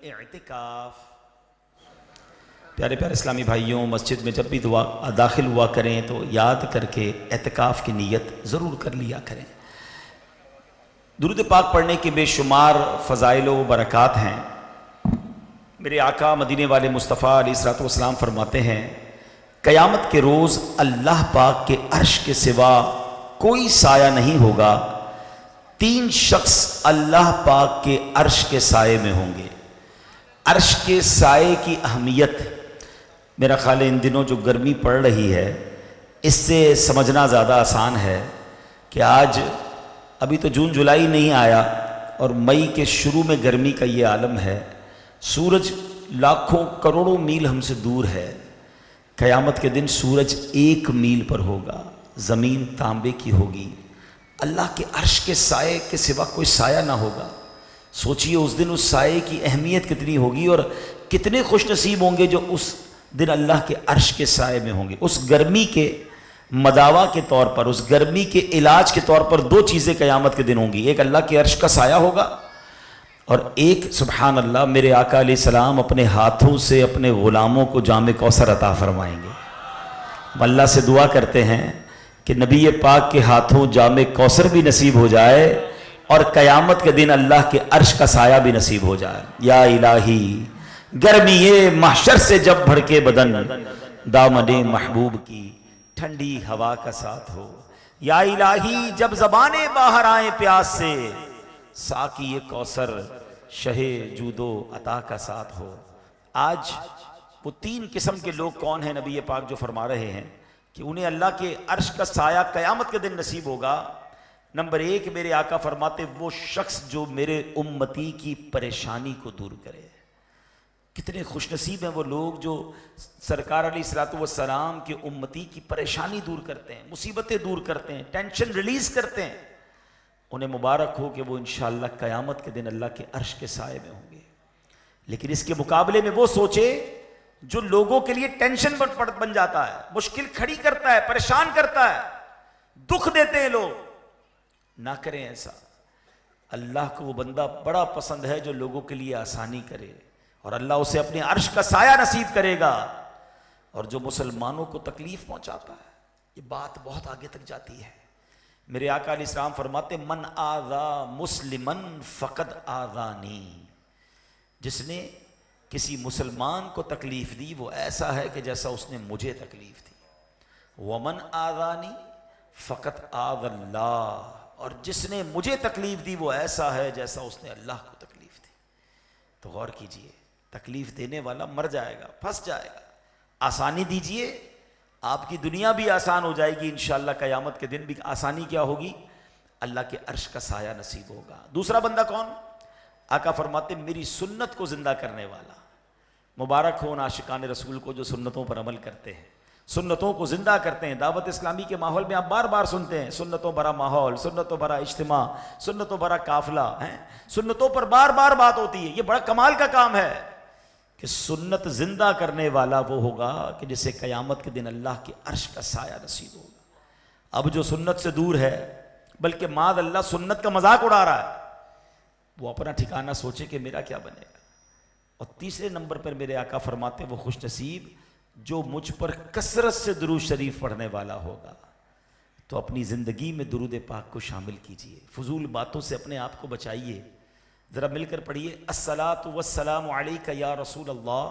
اعتکاف پیارے پیارے اسلامی بھائیوں، مسجد میں جب بھی داخل ہوا کریں تو یاد کر کے اعتکاف کی نیت ضرور کر لیا کریں۔ درود پاک پڑھنے کے بے شمار فضائل و برکات ہیں۔ میرے آقا مدینے والے مصطفیٰ علیہ الصلوۃ والسلام فرماتے ہیں، قیامت کے روز اللہ پاک کے عرش کے سوا کوئی سایہ نہیں ہوگا، 3 شخص اللہ پاک کے عرش کے سائے میں ہوں گے۔ عرش کے سائے کی اہمیت میرا خیال ہے ان دنوں جو گرمی پڑ رہی ہے اس سے سمجھنا زیادہ آسان ہے کہ آج ابھی تو جون جولائی نہیں آیا اور مئی کے شروع میں گرمی کا یہ عالم ہے۔ سورج لاکھوں کروڑوں میل ہم سے دور ہے، قیامت کے دن سورج 1 میل پر ہوگا، زمین تانبے کی ہوگی، اللہ کے عرش کے سائے کے سوا کوئی سایہ نہ ہوگا۔ سوچئے اس دن اس سائے کی اہمیت کتنی ہوگی اور کتنے خوش نصیب ہوں گے جو اس دن اللہ کے عرش کے سائے میں ہوں گے۔ اس گرمی کے مداوا کے طور پر، اس گرمی کے علاج کے طور پر 2 چیزیں قیامت کے دن ہوں گی، ایک اللہ کے عرش کا سایہ ہوگا اور ایک سبحان اللہ میرے آقا علیہ السلام اپنے ہاتھوں سے اپنے غلاموں کو جام کوثر عطا فرمائیں گے۔ ہم اللہ سے دعا کرتے ہیں کہ نبی پاک کے ہاتھوں جام کوثر بھی نصیب ہو جائے اور قیامت کے دن اللہ کے عرش کا سایہ بھی نصیب ہو جائے۔ یا الہی گرمی محشر سے جب بھڑکے بدن، دامن محبوب کی ٹھنڈی ہوا کا ساتھ ہو۔ یا الہی جب زبانیں باہر آئیں پیاس سے، ساقی کوثر شہ جود و عطا کا ساتھ ہو۔ آج وہ 3 قسم کے لوگ کون ہیں نبی پاک جو فرما رہے ہیں کہ انہیں اللہ کے عرش کا سایہ قیامت کے دن نصیب ہوگا۔ نمبر 1 میرے آقا فرماتے وہ شخص جو میرے امتی کی پریشانی کو دور کرے۔ کتنے خوش نصیب ہیں وہ لوگ جو سرکار علیہ الصلوۃ والسلام کے امتی کی پریشانی دور کرتے ہیں، مصیبتیں دور کرتے ہیں، ٹینشن ریلیز کرتے ہیں۔ انہیں مبارک ہو کہ وہ انشاءاللہ قیامت کے دن اللہ کے عرش کے سائے میں ہوں گے۔ لیکن اس کے مقابلے میں وہ سوچے جو لوگوں کے لیے ٹینشن بن جاتا ہے، مشکل کھڑی کرتا ہے، پریشان کرتا ہے، دکھ دیتے ہیں لوگ، نہ کریں ایسا۔ اللہ کو وہ بندہ بڑا پسند ہے جو لوگوں کے لیے آسانی کرے اور اللہ اسے اپنے عرش کا سایہ نصیب کرے گا۔ اور جو مسلمانوں کو تکلیف پہنچاتا ہے، یہ بات بہت آگے تک جاتی ہے۔ میرے آقا علیہ السلام فرماتے من آذا مسلمن فقد آذانی، جس نے کسی مسلمان کو تکلیف دی وہ ایسا ہے کہ جیسا اس نے مجھے تکلیف دی۔ ومن آذانی فقد آذ اللہ، اور جس نے مجھے تکلیف دی وہ ایسا ہے جیسا اس نے اللہ کو تکلیف دی۔ تو غور کیجئے، تکلیف دینے والا مر جائے گا، پھنس جائے گا۔ آسانی دیجئے، آپ کی دنیا بھی آسان ہو جائے گی، انشاءاللہ قیامت کے دن بھی آسانی کیا ہوگی؟ اللہ کے عرش کا سایہ نصیب ہوگا۔ دوسرا بندہ کون؟ آقا فرماتے میری سنت کو زندہ کرنے والا۔ مبارک ہو عاشقان رسول کو جو سنتوں پر عمل کرتے ہیں، سنتوں کو زندہ کرتے ہیں۔ دعوت اسلامی کے ماحول میں آپ بار بار سنتے ہیں سنتوں بھرا ماحول، سنتوں بھرا اجتماع، سنتوں بھرا قافلہ ہیں، سنتوں پر بار بار بات ہوتی ہے۔ یہ بڑا کمال کا کام ہے کہ سنت زندہ کرنے والا وہ ہوگا کہ جسے قیامت کے دن اللہ کے عرش کا سایہ نصیب ہوگا۔ اب جو سنت سے دور ہے بلکہ معاذ اللہ سنت کا مذاق اڑا رہا ہے، وہ اپنا ٹھکانہ سوچے کہ میرا کیا بنے گا۔ اور تیسرے نمبر پر میرے آقا فرماتے وہ خوش نصیب جو مجھ پر کثرت سے درود شریف پڑھنے والا ہوگا۔ تو اپنی زندگی میں درود پاک کو شامل کیجئے، فضول باتوں سے اپنے آپ کو بچائیے۔ ذرا مل کر پڑھیے الصلاۃ والسلام علیک یا رسول اللہ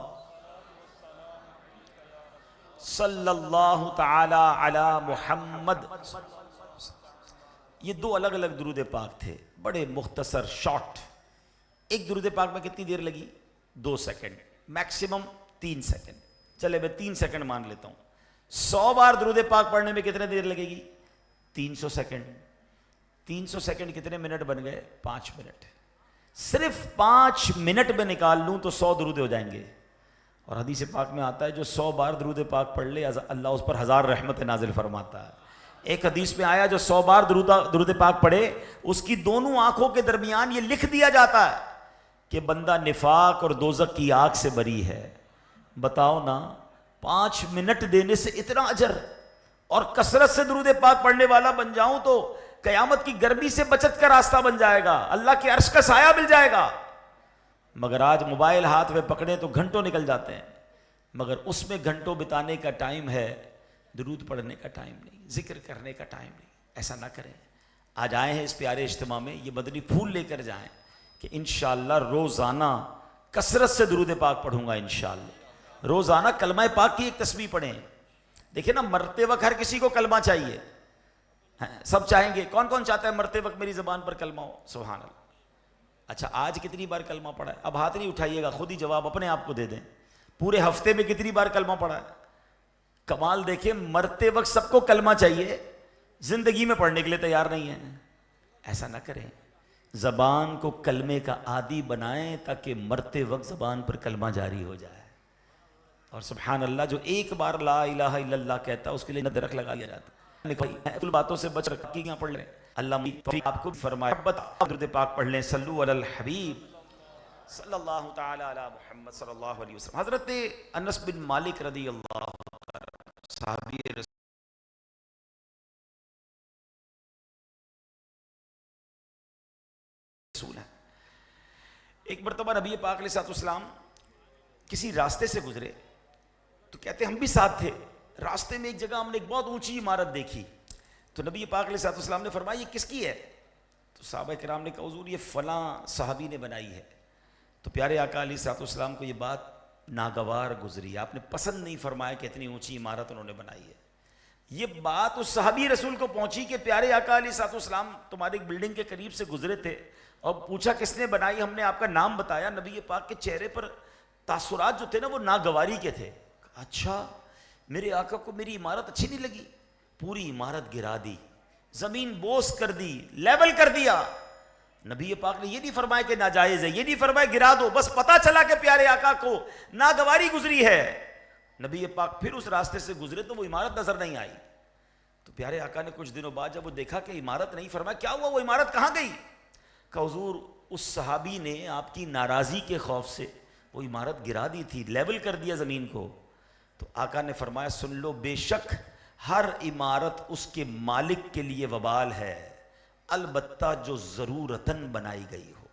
صلی اللہ تعالی علی محمد۔ یہ 2 الگ الگ درود پاک تھے، بڑے مختصر شارٹ۔ ایک درود پاک میں کتنی دیر لگی؟ 2 سیکنڈ، میکسیمم 3 سیکنڈ۔ چلے میں 3 سیکنڈ مان لیتا ہوں۔ 100 بار درود پاک پڑھنے میں کتنے دیر لگے گی؟ 300 سیکنڈ۔ 300 سیکنڈ کتنے منٹ بن گئے؟ 5 منٹ۔ صرف 5 منٹ میں نکال لوں تو 100 درود ہو جائیں گے۔ اور حدیث پاک میں آتا ہے جو 100 بار درود پاک پڑھ لے اللہ اس پر 1000 رحمت نازل فرماتا ہے۔ ایک حدیث میں آیا جو 100 بار درود پاک پڑھے اس کی دونوں آنکھوں کے درمیان یہ لکھ دیا جاتا ہے کہ بندہ نفاق اور دوزخ کی آگ سے بری ہے۔ بتاؤ نا، 5 منٹ دینے سے اتنا اجر، اور کثرت سے درود پاک پڑھنے والا بن جاؤں تو قیامت کی گرمی سے بچت کا راستہ بن جائے گا، اللہ کے عرش کا سایہ مل جائے گا۔ مگر آج موبائل ہاتھ میں پکڑیں تو گھنٹوں نکل جاتے ہیں، مگر اس میں گھنٹوں بتانے کا ٹائم ہے، درود پڑھنے کا ٹائم نہیں، ذکر کرنے کا ٹائم نہیں۔ ایسا نہ کریں۔ آج آئے ہیں اس پیارے اجتماع میں، یہ مدنی پھول لے کر جائیں کہ انشاءاللہ روزانہ کثرت سے درود پاک پڑھوں گا انشاءاللہ۔ روزانہ کلمہ پاک کی ایک تسبیح پڑھیں۔ دیکھیں نا، مرتے وقت ہر کسی کو کلمہ چاہیے، سب چاہیں گے۔ کون کون چاہتا ہے مرتے وقت میری زبان پر کلمہ ہو؟ سبحان اللہ۔ اچھا، آج کتنی بار کلمہ پڑھا ہے؟ اب ہاتھ نہیں اٹھائیے گا، خود ہی جواب اپنے آپ کو دے دیں۔ پورے ہفتے میں کتنی بار کلمہ پڑھا ہے؟ کمال دیکھیں، مرتے وقت سب کو کلمہ چاہیے، زندگی میں پڑھنے کے لیے تیار نہیں ہے۔ ایسا نہ کریں، زبان کو کلمے کا عادی بنائیں تاکہ مرتے وقت زبان پر کلمہ جاری ہو جائے۔ اور سبحان اللہ، جو ایک بار لا الہ الا اللہ کہتا ہے اس کے لیے درخت لگا دیا جاتا ہے۔ کل باتوں سے بچ رکھی یہاں پڑھ لیں۔ اللہ آپ کو فرمائے درود پاک پڑھ لیں، صلو علی الحبیب صلی اللہ تعالی علی محمد صلی اللہ علیہ وسلم۔ حضرت انس بن مالک رضی اللہ صحابی رسول ہیں، ایک مرتبہ نبی پاک علیہ الصلوۃ والسلام کسی راستے سے گزرے تو کہتے ہم بھی ساتھ تھے، راستے میں ایک جگہ ہم نے ایک بہت اونچی عمارت دیکھی، تو نبی پاک علیہ الصلوۃ والسلام نے فرمایا یہ کس کی ہے؟ تو صحابہ کرام نے کہا حضور یہ فلاں صحابی نے بنائی ہے۔ تو پیارے آقا علیہ الصلوۃ والسلام کو یہ بات ناگوار گزری، آپ نے پسند نہیں فرمایا کہ اتنی اونچی عمارت انہوں نے بنائی ہے۔ یہ بات اس صحابی رسول کو پہنچی کہ پیارے آقا علیہ الصلوۃ والسلام تمہاری ایک بلڈنگ کے قریب سے گزرے تھے اور پوچھا کس نے بنائی، ہم نے آپ کا نام بتایا، نبی پاک کے چہرے پر تاثرات جو تھے نا وہ ناگواری کے تھے۔ اچھا، میرے آقا کو میری عمارت اچھی نہیں لگی؟ پوری عمارت گرا دی، زمین بوس کر دی، لیول کر دیا۔ نبی پاک نے یہ نہیں فرمایا کہ ناجائز ہے، یہ نہیں فرمایا گرا دو، بس پتا چلا کہ پیارے آقا کو ناگواری گزری ہے۔ نبی پاک پھر اس راستے سے گزرے تو وہ عمارت نظر نہیں آئی۔ تو پیارے آقا نے کچھ دنوں بعد جب وہ دیکھا کہ عمارت نہیں، فرمایا کیا ہوا، وہ عمارت کہاں گئی؟ کہ حضور اس صحابی نے آپ کی ناراضی کے خوف سے وہ عمارت گرا دی تھی، لیول کر دیا زمین کو۔ تو آقا نے فرمایا سن لو، بے شک ہر عمارت اس کے مالک کے لیے وبال ہے، البتہ جو ضرورتاً بنائی گئی ہو۔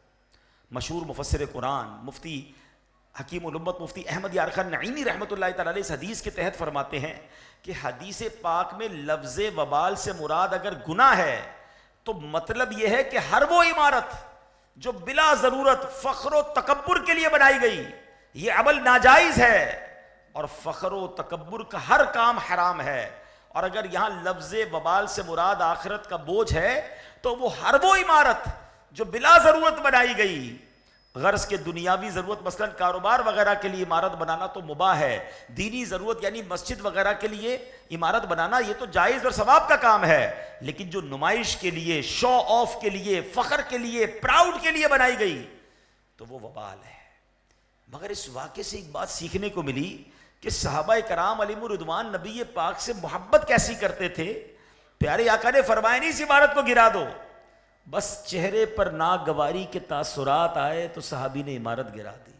مشہور مفسر قرآن مفتی حکیم الامت مفتی احمد یار خان نعیمی رحمۃ اللہ تعالی علیہ اس حدیث کے تحت فرماتے ہیں کہ حدیث پاک میں لفظ وبال سے مراد اگر گناہ ہے تو مطلب یہ ہے کہ ہر وہ عمارت جو بلا ضرورت فخر و تکبر کے لیے بنائی گئی یہ عمل ناجائز ہے، اور فخر و تکبر کا ہر کام حرام ہے۔ اور اگر یہاں لفظ وبال سے مراد آخرت کا بوجھ ہے تو وہ ہر وہ عمارت جو بلا ضرورت بنائی گئی، غرض کے دنیاوی ضرورت مثلا کاروبار وغیرہ کے لیے عمارت بنانا تو مباح ہے، دینی ضرورت یعنی مسجد وغیرہ کے لیے عمارت بنانا یہ تو جائز اور ثواب کا کام ہے، لیکن جو نمائش کے لیے، شو آف کے لیے، فخر کے لیے، پراؤڈ کے لیے بنائی گئی تو وہ وبال ہے۔ مگر اس واقعے سے ایک بات سیکھنے کو ملی کہ صحابہ کرام علیہم الرضوان نبی پاک سے محبت کیسی کرتے تھے۔ پیارے آقا نے فرمایا نہیں اس عمارت کو گرا دو، بس چہرے پر ناگواری کے تاثرات آئے تو صحابی نے عمارت گرا دی۔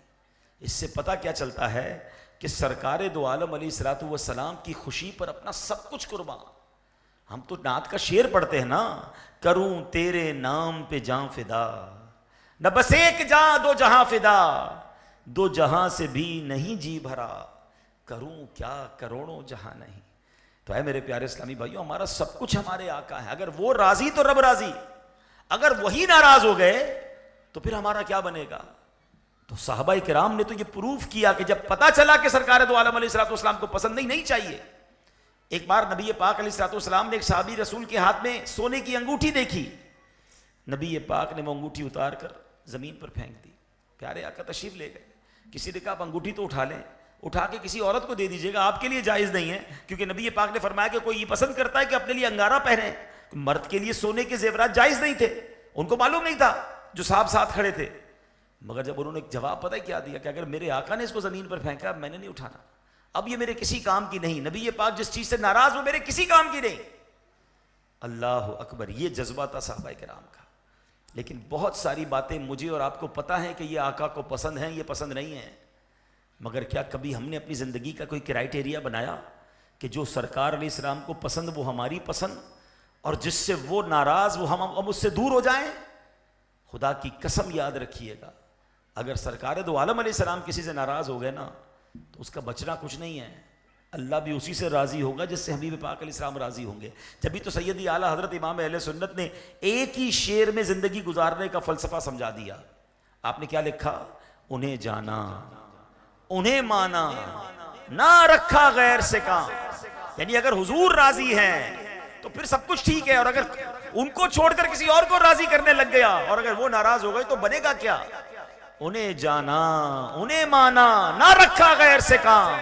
اس سے پتہ کیا چلتا ہے کہ سرکار دو عالم علیہ الصلوۃ والسلام کی خوشی پر اپنا سب کچھ قربان۔ ہم تو نعت کا شعر پڑھتے ہیں نا، کروں تیرے نام پہ جاں فدا، نہ بس ایک جاں دو جہاں فدا، دو جہاں سے بھی نہیں جی بھرا، کروں کیا کروڑوں جہاں نہیں۔ تو اے میرے پیارے اسلامی بھائیوں، ہمارا سب کچھ ہمارے آقا ہے، اگر وہ راضی تو رب راضی، اگر وہی ناراض ہو گئے تو پھر ہمارا کیا بنے گا؟ تو صحابہ کرام نے تو یہ پروف کیا کہ جب پتا چلا کہ سرکار دو عالم علیہ الصلوۃ والسلام کو پسند نہیں چاہیے۔ ایک بار نبی پاک علیہ الصلوۃ والسلام نے ایک صحابی رسول کے ہاتھ میں سونے کی انگوٹھی دیکھی، نبی پاک نے وہ انگوٹھی اتار کر زمین پر پھینک دی۔ پیارے آقا تشریف لے گئے، کسی نے کہا آپ انگوٹھی تو اٹھا لیں، اٹھا کے کسی عورت کو دے دیجیے گا، آپ کے لیے جائز نہیں ہے، کیونکہ نبی پاک نے فرمایا کہ کوئی یہ پسند کرتا ہے کہ اپنے لیے انگارہ پہنے، مرد کے لیے سونے کے زیورات جائز نہیں تھے، ان کو معلوم نہیں تھا جو صاحب ساتھ کھڑے تھے۔ مگر جب انہوں نے جواب پتہ کیا دیا کہ اگر میرے آقا نے اس کو زمین پر پھینکا میں نے نہیں اٹھانا، اب یہ میرے کسی کام کی نہیں، نبی پاک جس چیز سے ناراض وہ میرے کسی کام کی نہیں۔ اللہ اکبر، یہ جذبہ تھا صحابہ کرام کا۔ لیکن بہت ساری باتیں مجھے اور آپ کو پتہ ہے کہ یہ آقا کو پسند ہیں، یہ پسند نہیں ہیں، مگر کیا کبھی ہم نے اپنی زندگی کا کوئی کرائٹیریا بنایا کہ جو سرکار علیہ السلام کو پسند وہ ہماری پسند، اور جس سے وہ ناراض وہ ہم اس سے دور ہو جائیں؟ خدا کی قسم یاد رکھیے گا، اگر سرکار دو عالم علیہ السلام کسی سے ناراض ہو گئے نا تو اس کا بچنا کچھ نہیں ہے، اللہ بھی اسی سے راضی ہوگا جس سے حبیب پاک علیہ السلام راضی ہوں گے. جبھی تو سیدی اعلیٰ حضرت امام اہل سنت نے ایک ہی شعر میں زندگی گزارنے کا فلسفہ سمجھا دیا. آپ نے کیا لکھا؟ انہیں جانا، انہیں مانا، نہ رکھا غیر سے کام. یعنی اگر حضور راضی ہیں تو پھر سب کچھ ٹھیک ہے، اور اگر ان کو چھوڑ کر کسی اور کو راضی کرنے لگ گیا اور اگر وہ ناراض ہو گئے تو بنے گا کیا؟ انہیں جانا، انہیں مانا، نہ رکھا غیر سے کام،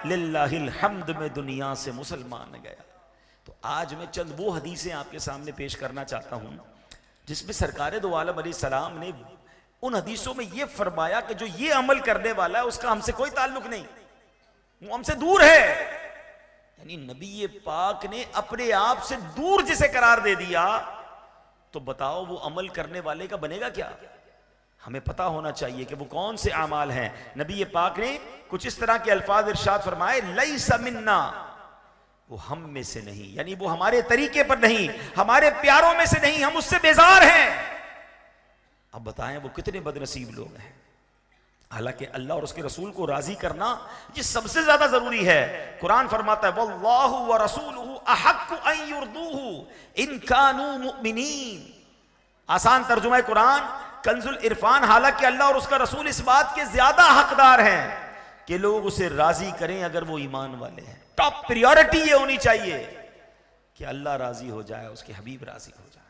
للہ الحمد میں دنیا سے مسلمان گیا. تو آج میں چند وہ حدیثیں آپ کے سامنے پیش کرنا چاہتا ہوں جس میں سرکار دو عالم علیہ السلام نے ان حدیثوں میں یہ فرمایا کہ جو یہ عمل کرنے والا ہے اس کا ہم سے کوئی تعلق نہیں، وہ ہم سے دور ہے. یعنی نبی پاک نے اپنے آپ سے دور جسے قرار دے دیا تو بتاؤ وہ عمل کرنے والے کا بنے گا کیا؟ ہمیں پتا ہونا چاہیے کہ وہ کون سے اعمال ہیں. نبی پاک نے کچھ اس طرح کے الفاظ ارشاد فرمائے، لیس منا، وہ ہم میں سے نہیں، یعنی وہ ہمارے طریقے پر نہیں، ہمارے پیاروں میں سے نہیں، ہم اس سے بیزار ہیں. اب بتائیں وہ کتنے بد نصیب لوگ ہیں. حالانکہ اللہ اور اس کے رسول کو راضی کرنا یہ سب سے زیادہ ضروری ہے. قرآن فرماتا ہے واللہ ورسولہ احق ان یرضوہ ان کانوا مؤمنین. آسان ترجمہ قرآن کنز العرفان. حالانکہ اللہ اور اس کا رسول اس بات کے زیادہ حقدار ہیں کہ لوگ اسے راضی کریں اگر وہ ایمان والے ہیں. ٹاپ پریورٹی یہ ہونی چاہیے کہ اللہ راضی ہو جائے، اس کے حبیب راضی ہو جائے.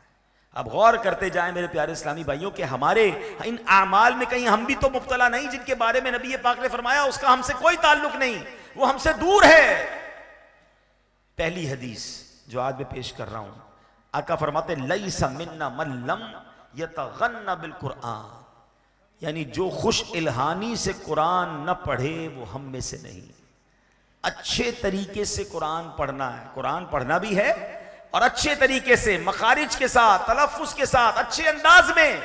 اب غور کرتے جائیں میرے پیارے اسلامی بھائیوں کہ ہمارے ان اعمال میں کہیں ہم بھی تو مبتلا نہیں جن کے بارے میں نبی پاک نے فرمایا اس کا ہم سے کوئی تعلق نہیں، وہ ہم سے دور ہے. پہلی حدیث جو آج میں پیش کر رہا ہوں، آقا فرماتے لیس منا من لم یتغن بالقرآن، یعنی جو خوش الہانی سے قرآن نہ پڑھے وہ ہم میں سے نہیں. اچھے طریقے سے قرآن پڑھنا ہے، قرآن پڑھنا بھی ہے اور اچھے طریقے سے، مخارج کے ساتھ، تلفظ کے ساتھ، اچھے انداز میں.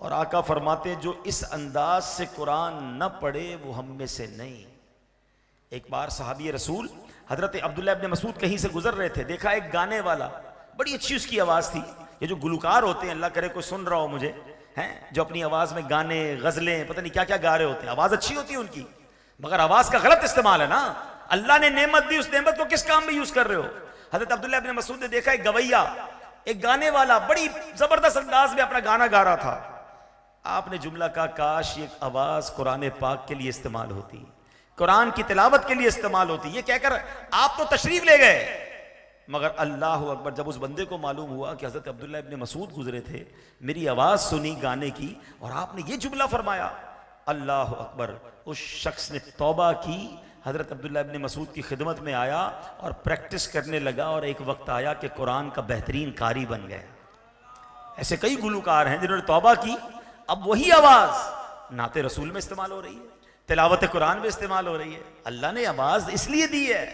اور آقا فرماتے جو اس انداز سے قرآن نہ پڑھے وہ ہم میں سے نہیں. ایک بار صحابی رسول حضرت عبداللہ ابن مسعود کہیں سے گزر رہے تھے، دیکھا ایک گانے والا، بڑی اچھی اس کی آواز تھی. یہ جو گلوکار ہوتے ہیں، اللہ کرے کوئی سن رہا ہو مجھے، ہیں جو اپنی آواز میں گانے، غزلیں، پتہ نہیں کیا کیا گا رہے ہوتے ہیں. آواز اچھی ہوتی ہے ان کی، مگر آواز کا غلط استعمال ہے نا. اللہ نے نعمت دی، اس نعمت کو کس کام میں یوز کر رہے ہو؟ حضرت عبداللہ ابن مسعود نے دیکھا ایک گویا، ایک گانے والا بڑی زبردست انداز میں اپنا گانا گا رہا تھا. آپ نے جملہ کہا کاش یہ آواز قرآن پاک کے لیے استعمال ہوتی، قرآن کی تلاوت کے لیے استعمال ہوتی. یہ کہہ کر آپ تو تشریف لے گئے، مگر اللہ اکبر جب اس بندے کو معلوم ہوا کہ حضرت عبداللہ ابن مسعود گزرے تھے، میری آواز سنی گانے کی اور آپ نے یہ جملہ فرمایا، اللہ اکبر، اس شخص نے توبہ کی، حضرت عبداللہ ابن مسعود کی خدمت میں آیا اور پریکٹس کرنے لگا، اور ایک وقت آیا کہ قرآن کا بہترین قاری بن گیا. ایسے کئی گلوکار ہیں جنہوں نے توبہ کی، اب وہی آواز نعت رسول میں استعمال ہو رہی ہے، تلاوت قرآن میں استعمال ہو رہی ہے. اللہ نے آواز اس لیے دی ہے،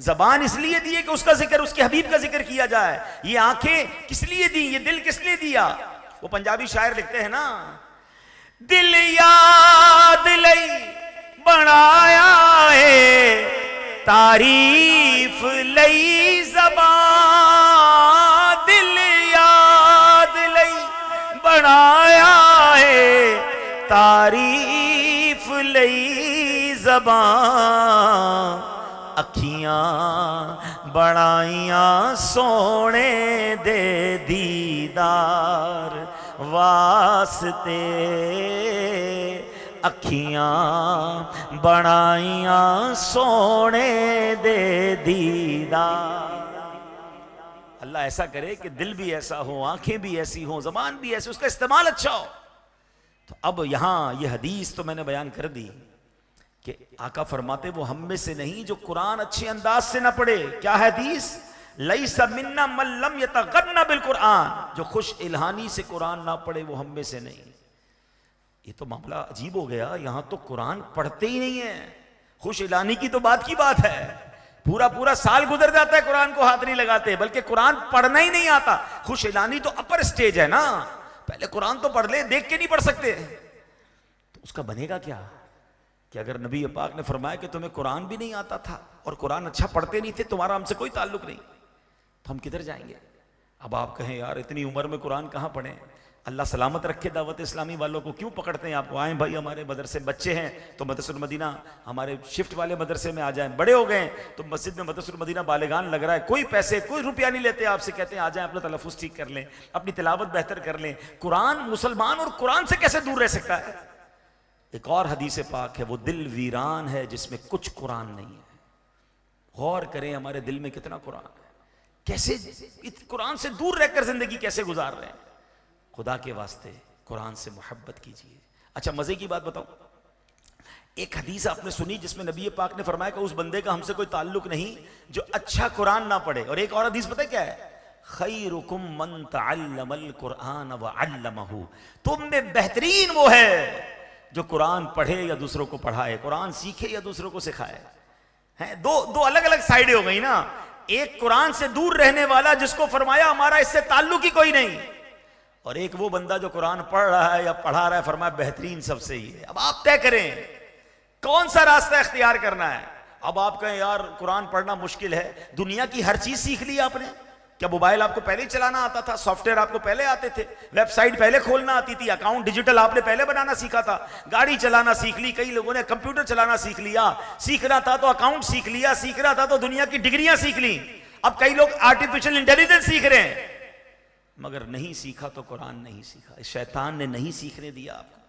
زبان اس لیے دی ہے کہ اس کا ذکر، اس کے حبیب کا ذکر کیا جائے. یہ آنکھیں کس لیے دی، یہ دل کس لیے دیا؟ وہ پنجابی شاعر لکھتے ہیں نا، دل یاد لئی بنایا ہے تعریف لئی زبان، دل یاد لئی بنایا ہے تعریف لئی زبان، اکھیاں بڑائیاں سونے دے دیدار واسطے، اکھیاں بڑائیاں سونے دے دیدار. اللہ ایسا کرے کہ دل بھی ایسا ہو، آنکھیں بھی ایسی ہوں، زبان بھی ایسی، اس کا استعمال اچھا ہو. تو اب یہاں یہ حدیث تو میں نے بیان کر دی کہ آقا فرماتے وہ ہم میں سے نہیں جو قرآن اچھے انداز سے نہ پڑھے. کیا حدیث؟ لیس منا من لم یتغن بالقرآن، جو خوش الہانی سے قرآن نہ پڑھے وہ ہم میں سے نہیں. یہ تو معاملہ عجیب ہو گیا، یہاں تو قرآن پڑھتے ہی نہیں ہیں. خوش الہانی کی تو بات کی بات ہے، پورا سال گزر جاتا ہے قرآن کو ہاتھ نہیں لگاتے، بلکہ قرآن پڑھنا ہی نہیں آتا. خوش الہانی تو اپر سٹیج ہے نا، پہلے قرآن تو پڑھ لے، دیکھ کے نہیں پڑھ سکتے. تو اس کا بنے گا کیا کہ اگر نبی پاک نے فرمایا کہ تمہیں قرآن بھی نہیں آتا تھا اور قرآن اچھا پڑھتے نہیں تھے، تمہارا ہم سے کوئی تعلق نہیں، تو ہم کدھر جائیں گے؟ اب آپ کہیں یار اتنی عمر میں قرآن کہاں پڑھیں؟ اللہ سلامت رکھے دعوت اسلامی والوں کو. کیوں پکڑتے ہیں آپ کو؟ آئیں بھائی ہمارے مدرسے بچے ہیں تو مدرسہ المدینہ ہمارے شفٹ والے مدرسے میں آ جائیں. بڑے ہو گئے تو مسجد میں مدرسہ المدینہ بالغان لگ رہا ہے, کوئی پیسے کوئی روپیہ نہیں لیتے آپ سے, کہتے ہیں آ جائیں اپنا تلفظ ٹھیک کر لیں, اپنی تلاوت بہتر کر لیں. قرآن مسلمان اور قرآن سے کیسے دور رہ سکتا ہے؟ ایک اور حدیث پاک ہے, وہ دل ویران ہے جس میں کچھ قرآن نہیں ہے. غور کریں ہمارے دل میں کتنا قرآن ہے, کیسے قرآن سے دور رہ کر زندگی کیسے گزار رہے ہیں. خدا کے واسطے قرآن سے محبت کیجیے. اچھا مزے کی بات بتاؤں, ایک حدیث آپ نے سنی جس میں نبی پاک نے فرمایا کہ اس بندے کا ہم سے کوئی تعلق نہیں جو اچھا قرآن نہ پڑھے. اور ایک اور حدیث پتہ کیا ہے؟ خیرکم من تعلم القرآن وعلمہ, تم میں بہترین وہ ہے جو قرآن پڑھے یا دوسروں کو پڑھائے, قرآن سیکھے یا دوسروں کو سکھائے. دو الگ الگ سائیڈیں ہو گئی نا. ایک قرآن سے دور رہنے والا جس کو فرمایا ہمارا اس سے تعلق ہی کوئی نہیں, اور ایک وہ بندہ جو قرآن پڑھ رہا ہے یا پڑھا رہا ہے, فرمایا بہترین سب سے ہی ہے. اب آپ طے کریں کون سا راستہ اختیار کرنا ہے. اب آپ کہیں یار قرآن پڑھنا مشکل ہے, دنیا کی ہر چیز سیکھ لی آپ نے. کیا موبائل آپ کو پہلے ہی چلانا آتا تھا؟ سافٹ ویئر آپ کو پہلے آتے تھے؟ ویب سائٹ پہلے کھولنا آتی تھی؟ اکاؤنٹ ڈیجیٹل آپ نے پہلے بنانا سیکھا تھا؟ گاڑی چلانا سیکھ لی, کئی لوگوں نے کمپیوٹر چلانا سیکھ لیا. سیکھنا تھا تو اکاؤنٹ سیکھ لیا, سیکھنا تھا تو دنیا کی ڈگریاں سیکھ لی. اب کئی لوگ آرٹیفیشل انٹیلیجنس سیکھ رہے ہیں, مگر نہیں سیکھا تو قرآن نہیں سیکھا. شیطان نے نہیں سیکھنے دیا آپ کو.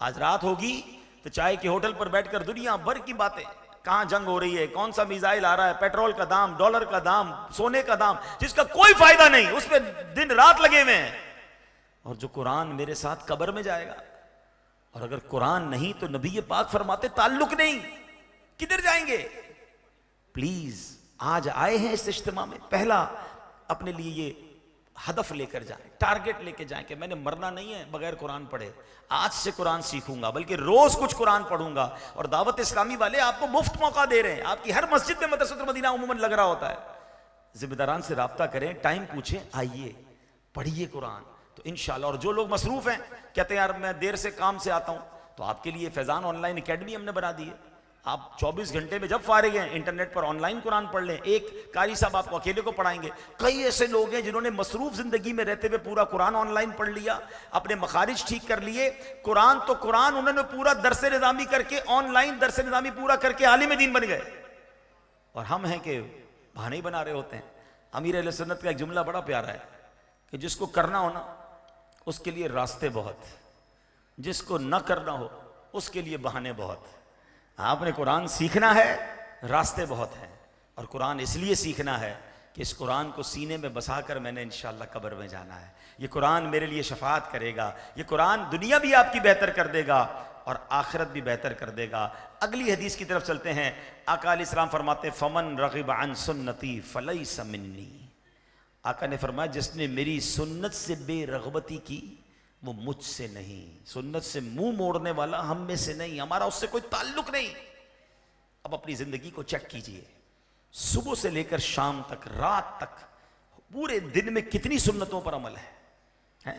آج رات ہوگی تو چائے کے ہوٹل پر بیٹھ کر دنیا بھر کی باتیں, کہاں جنگ ہو رہی ہے, کون سا میزائل آ رہا ہے, پیٹرول کا دام, ڈالر کا دام, سونے کا دام, جس کا کوئی فائدہ نہیں, اس پہ دن رات لگے ہوئے ہیں. اور جو قرآن میرے ساتھ قبر میں جائے گا, اور اگر قرآن نہیں تو نبی پاک فرماتے تعلق نہیں, کدھر جائیں گے؟ پلیز آج آئے ہیں اس اجتماع میں, پہلا اپنے لیے یہ ہدف لے کر جائیں, ٹارگٹ لے کے جائیں کہ میں نے مرنا نہیں ہے بغیر قرآن پڑھے. آج سے قرآن سیکھوں گا, بلکہ روز کچھ قرآن پڑھوں گا. اور دعوت اسلامی والے آپ کو مفت موقع دے رہے ہیں, آپ کی ہر مسجد میں مدرسۃ المدینہ عموماً لگ رہا ہوتا ہے. ذمہ داران سے رابطہ کریں, ٹائم پوچھیں, آئیے پڑھیے قرآن. تو انشاءاللہ. اور جو لوگ مصروف ہیں, کہتے ہیں یار میں دیر سے کام سے آتا ہوں, تو آپ کے لیے فیضان آن لائن اکیڈمی ہم نے بنا دی ہے. آپ 24 گھنٹے میں جب فارغ ہیں انٹرنیٹ پر آن لائن قرآن پڑھ لیں. ایک قاری صاحب آپ کو اکیلے کو پڑھائیں گے. کئی ایسے لوگ ہیں جنہوں نے مصروف زندگی میں رہتے ہوئے پورا قرآن آن لائن پڑھ لیا, اپنے مخارج ٹھیک کر لیے. قرآن تو قرآن انہوں نے پورا درس نظامی کر کے, آن لائن درس نظامی پورا کر کے عالم دین بن گئے. اور ہم ہیں کہ بہانے ہی بنا رہے ہوتے ہیں. امیر اہل سنت کا ایک جملہ بڑا پیارا ہے کہ جس کو کرنا ہو نا اس کے لیے راستے بہت, جس کو نہ کرنا ہو اس کے لیے بہانے بہت. آپ نے قرآن سیکھنا ہے, راستے بہت ہیں. اور قرآن اس لیے سیکھنا ہے کہ اس قرآن کو سینے میں بسا کر میں نے انشاءاللہ قبر میں جانا ہے. یہ قرآن میرے لیے شفاعت کرے گا, یہ قرآن دنیا بھی آپ کی بہتر کر دے گا اور آخرت بھی بہتر کر دے گا. اگلی حدیث کی طرف چلتے ہیں. آقا علیہ السلام فرماتے فمن رغب عن سنتی فلیس منی. آقا نے فرمایا جس نے میری سنت سے بے رغبتی کی وہ مجھ سے نہیں. سنت سے منہ موڑنے والا ہم میں سے نہیں, ہمارا اس سے کوئی تعلق نہیں. اب اپنی زندگی کو چیک کیجئے, صبح سے لے کر شام تک, رات تک, پورے دن میں کتنی سنتوں پر عمل ہے.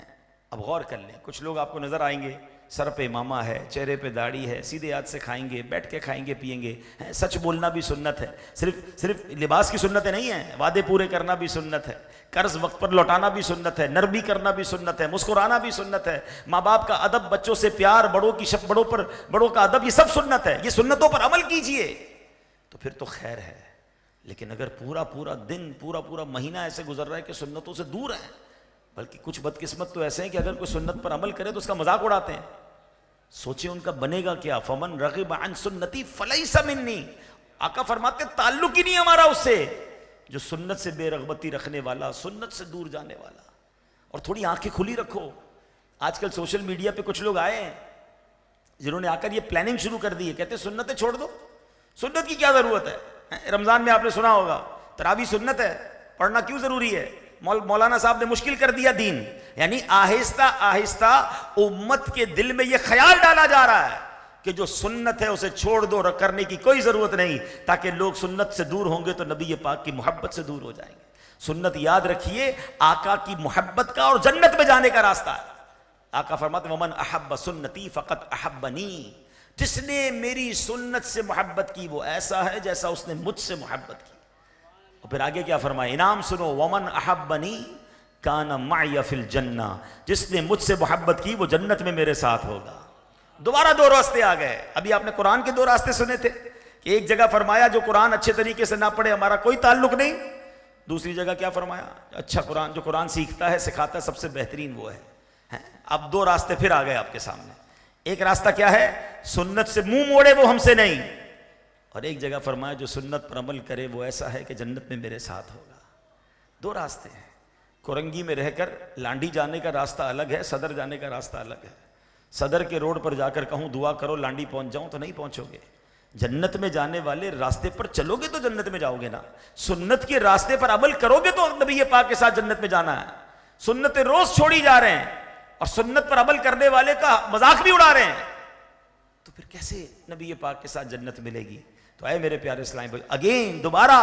اب غور کر لیں. کچھ لوگ آپ کو نظر آئیں گے سر پہ امامہ ہے, چہرے پہ داڑھی ہے, سیدھے ہاتھ سے کھائیں گے, بیٹھ کے کھائیں گے پیئیں گے. سچ بولنا بھی سنت ہے. صرف لباس کی سنتیں نہیں ہیں, وعدے پورے کرنا بھی سنت ہے, قرض وقت پر لوٹانا بھی سنت ہے, نرمی کرنا بھی سنت ہے, مسکرانا بھی سنت ہے, ماں باپ کا ادب, بچوں سے پیار, بڑوں کا ادب, یہ سب سنت ہے. یہ سنتوں پر عمل کیجئے تو پھر تو خیر ہے. لیکن اگر پورا دن, پورا مہینہ ایسے گزر رہا ہے کہ سنتوں سے دور ہیں, بلکہ کچھ بدقسمت تو ایسے ہیں کہ اگر کوئی سنت پر عمل کرے تو اس کا مذاق اڑاتے ہیں. سوچیں ان کا بنے گا کیا. فمن رغب عن سنتی فلیس منی. آقا فرماتے تعلق ہی نہیں ہمارا اس سے. جو سنت سے بے رغبتی رکھنے والا, سنت سے دور جانے والا. اور تھوڑی آنکھیں کھلی رکھو. آج کل سوشل میڈیا پہ کچھ لوگ آئے ہیں جنہوں نے آ کر یہ پلاننگ شروع کر دی ہے, کہتے ہیں سنتیں چھوڑ دو, سنت کی کیا ضرورت ہے. رمضان میں آپ نے سنا ہوگا تراویح سنت ہے, پڑھنا کیوں ضروری ہے. مولانا صاحب نے مشکل کر دیا دین. یعنی آہستہ آہستہ امت کے دل میں یہ خیال ڈالا جا رہا ہے کہ جو سنت ہے اسے چھوڑ دو, کرنے کی کوئی ضرورت نہیں, تاکہ لوگ سنت سے دور ہوں گے تو نبی پاک کی محبت سے دور ہو جائیں گے. سنت یاد رکھیے آقا کی محبت کا اور جنت میں جانے کا راستہ ہے. آقا فرماتے ومن احب سنتی فقط احبنی. جس نے میری سنت سے محبت کی وہ ایسا ہے جیسا اس نے مجھ سے محبت کی. اور پھر آگے کیا فرمایا, انعام سنو, ومن احبنی کان معی فی الجنہ، جس نے مجھ سے محبت کی وہ جنت میں میرے ساتھ ہوگا۔ دوبارہ دو راستے آ گئے۔ ابھی آپ نے قرآن کے دو راستے سنے تھے کہ ایک جگہ فرمایا جو قرآن اچھے طریقے سے نہ پڑھے ہمارا کوئی تعلق نہیں، دوسری جگہ کیا فرمایا؟ اچھا قرآن، جو قرآن سیکھتا ہے سکھاتا ہے سب سے بہترین وہ ہے۔ اب دو راستے پھر آ گئے آپ کے سامنے۔ ایک راستہ کیا ہے؟ سنت سے منہ موڑے وہ ہم سے نہیں، اور ایک جگہ فرمایا جو سنت پر عمل کرے وہ ایسا ہے کہ جنت میں میرے ساتھ ہوگا۔ دو راستے ہیں۔ کورنگی میں رہ کر لانڈی جانے کا راستہ الگ ہے، صدر جانے کا راستہ الگ ہے۔ صدر کے روڈ پر جا کر کہوں دعا کرو لانڈی پہنچ جاؤں تو نہیں پہنچو گے۔ جنت میں جانے والے راستے پر چلو گے تو جنت میں جاؤ گے نا۔ سنت کے راستے پر عمل کرو گے تو نبی پاک کے ساتھ جنت میں جانا ہے۔ سنتیں روز چھوڑی جا رہے ہیں اور سنت پر عمل کرنے والے کا مذاق بھی اڑا رہے ہیں، تو پھر کیسے نبی پاک کے ساتھ جنت ملے گی؟ تو اے میرے پیارے اسلامی بھائی، اگین دوبارہ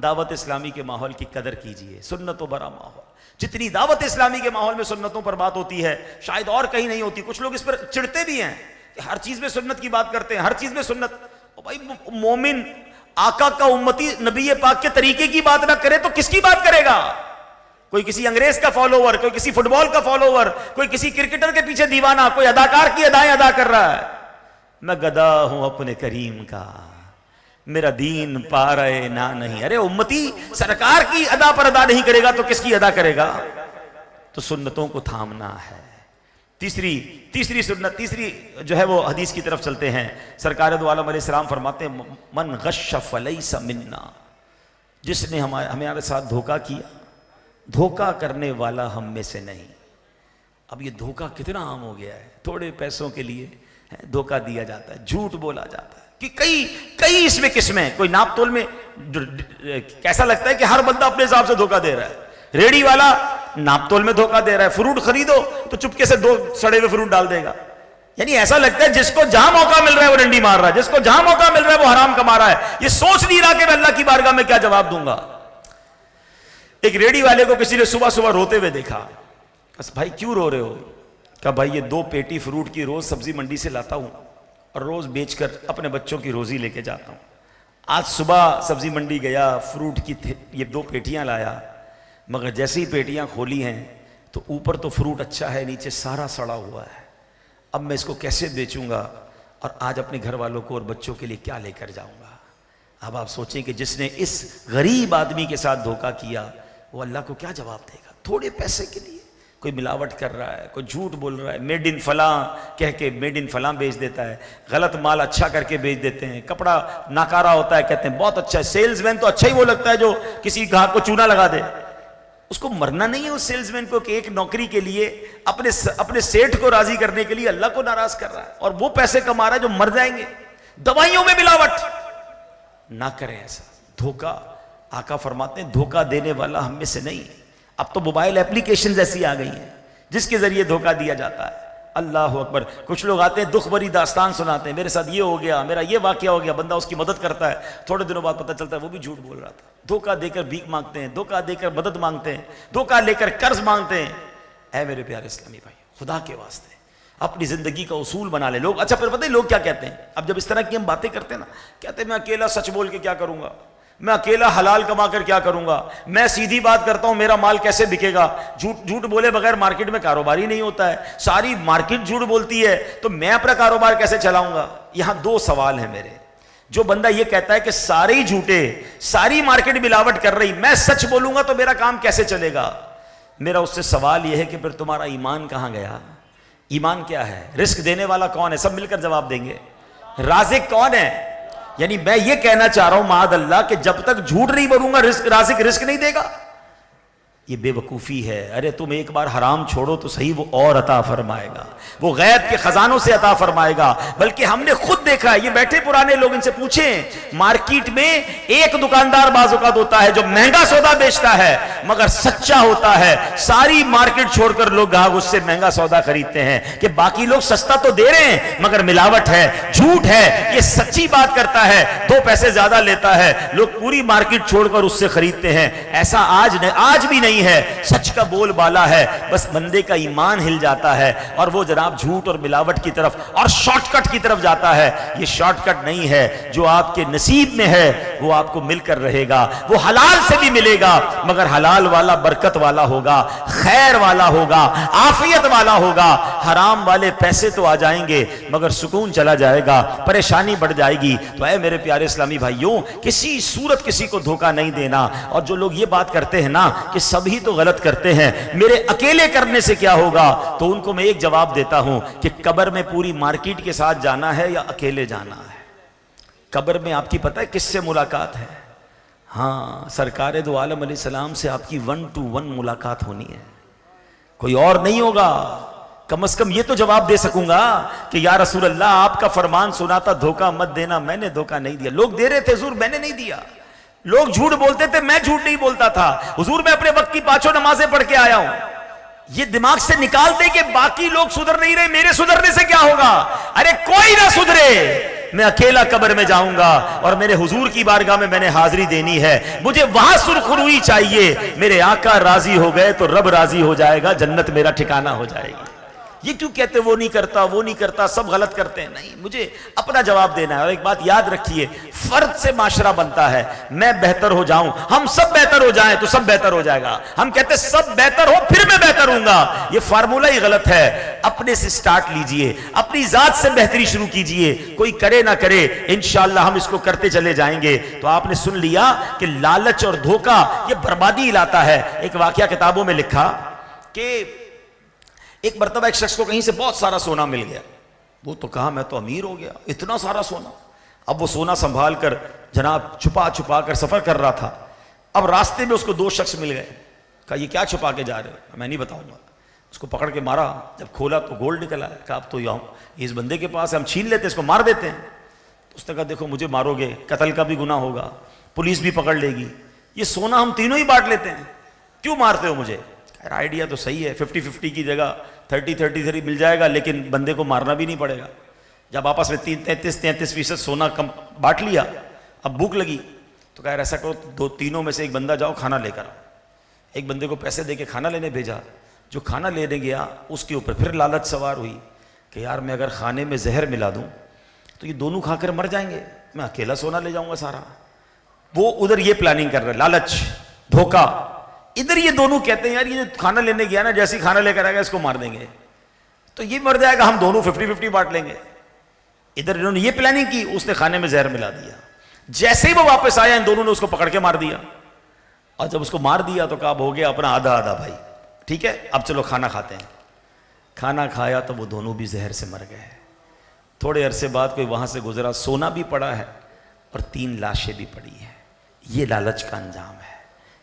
دعوت اسلامی کے ماحول کی قدر کیجئے۔ سنتوں بھرا ماحول، جتنی دعوت اسلامی کے ماحول میں سنتوں پر بات ہوتی ہے شاید اور کہیں نہیں ہوتی۔ کچھ لوگ اس پر چڑھتے بھی ہیں کہ ہر چیز میں سنت کی بات کرتے ہیں، ہر چیز میں سنت۔ بھائی مومن آقا کا امتی نبی پاک کے طریقے کی بات نہ کرے تو کس کی بات کرے گا؟ کوئی کسی انگریز کا فالوور، کوئی کسی فٹ بال کا فالوور، کوئی کسی کرکٹر کے پیچھے دیوانہ، کوئی اداکار کی ادائیں ادا کر رہا ہے۔ میں گدا ہوں اپنے کریم کا، میرا دین پا رہے نہ نہیں۔ ارے امتی سرکار کی ادا پر ادا نہیں کرے گا تو کس کی ادا کرے گا؟ تو سنتوں کو تھامنا ہے۔ تیسری سنت، تیسری جو ہے وہ حدیث کی طرف چلتے ہیں۔ سرکار دو عالم علیہ السلام فرماتے ہیں من غش فلیس منا، جس نے ہمارے ساتھ دھوکہ کیا، دھوکہ کرنے والا ہم میں سے نہیں۔ اب یہ دھوکہ کتنا عام ہو گیا ہے، تھوڑے پیسوں کے لیے دھوکہ دیا جاتا ہے، جھوٹ بولا جاتا ہے کہ کئی اس میں قسمیں۔ کوئی ناپ تول میں کیسا لگتا ہے کہ ہر بندہ اپنے حساب سے دھوکہ دے رہا ہے۔ ریڑی والا ناپ تول میں دھوکہ دے رہا ہے، فروٹ خریدو تو چپکے سے 2 سڑے ہوئے فروٹ ڈال دے گا۔ یعنی ایسا لگتا ہے جس کو جہاں موقع مل رہا ہے وہ ڈنڈی مار رہا ہے، جس کو جہاں موقع مل رہا ہے وہ حرام کما رہا ہے۔ یہ سوچ نہیں رہا کہ میں اللہ کی بارگاہ میں کیا جواب دوں گا۔ ایک ریڑی والے کو کسی نے صبح صبح روتے ہوئے دیکھا، بس بھائی کیوں رو رہے ہو؟ کہا بھائی یہ 2 پیٹی فروٹ کی روز سبزی منڈی سے لاتا ہوں اور روز بیچ کر اپنے بچوں کی روزی لے کے جاتا ہوں۔ آج صبح سبزی منڈی گیا، فروٹ کی یہ 2 پیٹیاں لایا، مگر جیسے ہی پیٹیاں کھولی ہیں تو اوپر تو فروٹ اچھا ہے، نیچے سارا سڑا ہوا ہے۔ اب میں اس کو کیسے بیچوں گا اور آج اپنے گھر والوں کو اور بچوں کے لیے کیا لے کر جاؤں گا؟ اب آپ سوچیں کہ جس نے اس غریب آدمی کے ساتھ دھوکہ کیا وہ اللہ کو کیا جواب دے گا؟ تھوڑے پیسے کے لیے کوئی ملاوٹ کر رہا ہے، کوئی جھوٹ بول رہا ہے، میڈ ان فلاں کہہ کے میڈ ان فلاں بیچ دیتا ہے، غلط مال اچھا کر کے بیچ دیتے ہیں، کپڑا ناکارہ ہوتا ہے کہتے ہیں بہت اچھا ہے۔ سیلز مین تو اچھا ہی وہ لگتا ہے جو کسی گاہک کو چونا لگا دے۔ اس کو مرنا نہیں ہے اس سیلز مین کو کہ ایک نوکری کے لیے اپنے سیٹھ کو راضی کرنے کے لیے اللہ کو ناراض کر رہا ہے اور وہ پیسے کما رہا ہے جو مر جائیں گے۔ دوائیوں میں ملاوٹ نہ کریں ایسا۔ دھوکہ، آقا فرماتے ہیں دھوکہ دینے والا ہم میں سے نہیں۔ اب تو موبائل اپلیکیشنز ایسی آ گئی ہیں جس کے ذریعے دھوکہ دیا جاتا ہے۔ اللہ اکبر۔ کچھ لوگ آتے ہیں دکھ بھری داستان سناتے ہیں، میرے ساتھ یہ ہو گیا، میرا یہ واقعہ ہو گیا، بندہ اس کی مدد کرتا ہے، تھوڑے دنوں بعد پتہ چلتا ہے وہ بھی جھوٹ بول رہا تھا۔ دھوکہ دے کر بھیک مانگتے ہیں، دھوکہ دے کر مدد مانگتے ہیں، دھوکہ لے کر قرض مانگتے ہیں۔ اے میرے پیارے اسلامی بھائی، خدا کے واسطے اپنی زندگی کا اصول بنا لے لوگ۔ اچھا پھر پتہ ہے لوگ کیا کہتے ہیں؟ اب جب اس طرح کی ہم باتیں کرتے ہیں نا، کہتے ہیں میں اکیلا سچ بول کے کیا کروں گا، میں اکیلا حلال کما کر کیا کروں گا، میں سیدھی بات کرتا ہوں میرا مال کیسے بکے گا، جھوٹ بولے بغیر مارکیٹ میں کاروبار ہی نہیں ہوتا ہے، ساری مارکیٹ جھوٹ بولتی ہے تو میں اپنا کاروبار کیسے چلاؤں گا؟ یہاں 2 سوال ہیں میرے۔ جو بندہ یہ کہتا ہے کہ سارے ہی جھوٹے، ساری مارکیٹ ملاوٹ کر رہی، میں سچ بولوں گا تو میرا کام کیسے چلے گا؟ میرا اس سے سوال یہ ہے کہ پھر تمہارا ایمان کہاں گیا؟ ایمان کیا ہے؟ رزق دینے والا کون ہے؟ سب مل کر جواب دیں گے۔ رازق کون ہے؟ یعنی میں یہ کہنا چاہ رہا ہوں معاذ اللہ کہ جب تک جھوٹ نہیں بولوں گا رازق رزق نہیں دے گا؟ یہ بے وقوفی ہے۔ ارے تم ایک بار حرام چھوڑو تو صحیح، وہ اور عطا فرمائے گا، وہ غیب کے خزانوں سے عطا فرمائے گا۔ بلکہ ہم نے خود دیکھا ہے، یہ بیٹھے پرانے لوگ، ان سے پوچھیں، مارکیٹ میں ایک دکاندار بعض اوقات ہوتا ہے جو مہنگا سودا بیچتا ہے مگر سچا ہوتا ہے، ساری مارکیٹ چھوڑ کر لوگ گاہک اس سے مہنگا سودا خریدتے ہیں کہ باقی لوگ سستا تو دے رہے ہیں مگر ملاوٹ ہے، جھوٹ ہے، یہ سچی بات کرتا ہے، 2 پیسے زیادہ لیتا ہے، لوگ پوری مارکیٹ چھوڑ کر اس سے خریدتے ہیں۔ ایسا آج بھی نہیں نہیں ہے, سچ کا بول بالا ہے, بس بندے کا ایمان ہل جاتا ہے اور وہ جناب جھوٹ اور ملاوٹ کی طرف اور شارٹ کٹ کی طرف جاتا ہے. یہ شارٹ کٹ نہیں ہے, جو آپ کے نصیب میں ہے وہ آپ کو مل کر رہے گا. وہ حلال سے بھی ملے گا مگر حلال والا برکت والا ہوگا, خیر والا ہوگا, عافیت والا ہوگا. حرام والے پیسے تو آ جائیں گے مگر سکون چلا جائے گا, پریشانی بڑھ جائے گی. تو اے میرے پیارے اسلامی بھائیوں, کسی صورت کسی کو دھوکہ نہیں دینا. اور جو لوگ یہ بات کرتے ہیں نا کہ سبھی تو غلط کرتے ہیں, میرے اکیلے کرنے سے کیا ہوگا, تو ان کو میں ایک جواب دیتا ہوں کہ قبر میں پوری مارکیٹ کے ساتھ جانا ہے یا اکیلے جانا ہے؟ قبر میں آپ کی پتہ ہے کس سے ملاقات ہے؟ ہاں, سرکار دو عالم علیہ السلام سے آپ کی 1 to 1 ملاقات ہونی ہے, کوئی اور نہیں ہوگا. کم از کم یہ تو جواب دے سکوں گا کہ یا رسول اللہ آپ کا فرمان سنا تھا دھوکہ مت دینا, میں نے دھوکہ نہیں دیا. لوگ دے رہے تھے حضور, میں نے نہیں دیا. لوگ جھوٹ بولتے تھے, میں جھوٹ نہیں بولتا تھا. حضور میں اپنے وقت کی 5 نمازیں پڑھ کے آیا ہوں. یہ دماغ سے نکال دے کہ باقی لوگ سدھر نہیں رہے, میرے سدھرنے سے کیا ہوگا؟ ارے کوئی نہ سدھرے, میں اکیلا قبر میں جاؤں گا اور میرے حضور کی بارگاہ میں نے حاضری دینی ہے. مجھے وہاں سرخروئی چاہیے. میرے آقا راضی ہو گئے تو رب راضی ہو جائے گا, جنت میرا ٹھکانہ ہو جائے گی. یہ کیوں کہتے وہ نہیں کرتا, وہ نہیں کرتا, سب غلط کرتے ہیں؟ نہیں, مجھے اپنا جواب دینا ہے. اور ایک بات یاد رکھیے, فرد سے معاشرہ بنتا ہے. میں بہتر ہو جاؤں, ہم سب بہتر ہو جائیں تو سب بہتر ہو جائے گا. ہم کہتے سب بہتر ہو پھر میں بہتر ہوں گا, یہ فارمولہ ہی غلط ہے. اپنے سے سٹارٹ لیجئے, اپنی ذات سے بہتری شروع کیجئے. کوئی کرے نہ کرے, انشاءاللہ ہم اس کو کرتے چلے جائیں گے. تو آپ نے سن لیا کہ لالچ اور دھوکہ یہ بربادی لاتا ہے. ایک واقعہ کتابوں میں لکھا کہ ایک مرتبہ ایک شخص کو کہیں سے بہت سارا سونا مل گیا. وہ تو کہا میں تو امیر ہو گیا, اتنا سارا سونا. اب وہ سونا سنبھال کر جناب چھپا چھپا کر سفر کر رہا تھا. اب راستے میں اس کو 2 شخص مل گئے. کہا یہ کیا چھپا کے جا رہے ہو؟ میں نہیں بتاؤں گا. اس کو پکڑ کے مارا, جب کھولا تو گولڈ نکلا ہے. کہا اب تو یہاں اس بندے کے پاس ہے, ہم چھین لیتے, اس کو مار دیتے ہیں. تو اس نے کہا دیکھو مجھے مارو گے, قتل کا بھی گناہ ہوگا, پولیس بھی پکڑ لے گی, یہ سونا ہم تینوں ہی بانٹ لیتے ہیں, کیوں مارتے ہو مجھے؟ آئیڈیا تو صحیح ہے, 50-50 کی جگہ 30-33 مل جائے گا, لیکن بندے کو مارنا بھی نہیں پڑے گا. جب آپس میں 33% سونا کم بانٹ لیا, اب بھوک لگی تو کہا ایسا کرو تینوں میں سے ایک بندہ جاؤ کھانا لے کر. ایک بندے کو پیسے دے کے کھانا لینے بھیجا. جو کھانا لینے گیا اس کے اوپر پھر لالچ سوار ہوئی کہ یار میں اگر کھانے میں زہر ملا دوں تو یہ دونوں کھا کر مر جائیں گے, میں اکیلا سونا لے جاؤں گا سارا. وہ ادھر یہ پلاننگ کر رہے, لالچ دھوکہ. ادھر یہ دونوں کہتے ہیں یار یہ کھانا لینے گیا نا, جیسے کھانا لے کر آئے گا اس کو مار دیں گے, تو یہ مر جائے گا, ہم دونوں 50-50 بانٹ لیں گے. ادھر انہوں نے یہ پلاننگ کی, اس نے کھانے میں زہر ملا دیا. جیسے ہی وہ واپس آیا ان دونوں نے اس کو پکڑ کے مار دیا. اور جب اس کو مار دیا تو کہا اب ہو گیا اپنا آدھا آدھا بھائی, ٹھیک ہے اب چلو کھانا کھاتے ہیں. کھانا کھایا تو وہ دونوں بھی زہر سے مر گئے. تھوڑے عرصے بعد کوئی وہاں سے گزرا, سونا بھی پڑا ہے اور 3 لاشیں بھی پڑی ہیں. یہ لالچ کا انجام ہے,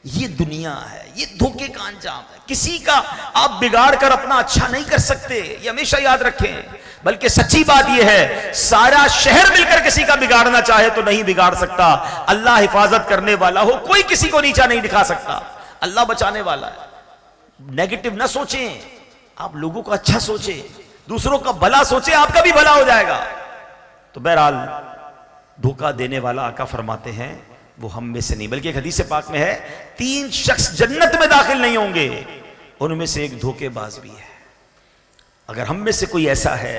یہ دنیا ہے, یہ دھوکے کا انجام ہے. کسی کا آپ بگاڑ کر اپنا اچھا نہیں کر سکتے, یہ ہمیشہ یاد رکھیں. بلکہ سچی بات یہ ہے, سارا شہر مل کر کسی کا بگاڑنا چاہے تو نہیں بگاڑ سکتا. اللہ حفاظت کرنے والا ہو, کوئی کسی کو نیچا نہیں دکھا سکتا. اللہ بچانے والا ہے. نیگیٹو نہ سوچیں, آپ لوگوں کا اچھا سوچیں, دوسروں کا بھلا سوچیں, آپ کا بھی بھلا ہو جائے گا. تو بہرحال دھوکہ دینے والا آقا فرماتے ہیں وہ ہم میں سے نہیں. بلکہ ایک حدیث پاک میں ہے 3 شخص جنت میں داخل نہیں ہوں گے, ان میں سے ایک دھوکے باز بھی ہے. اگر ہم میں سے کوئی ایسا ہے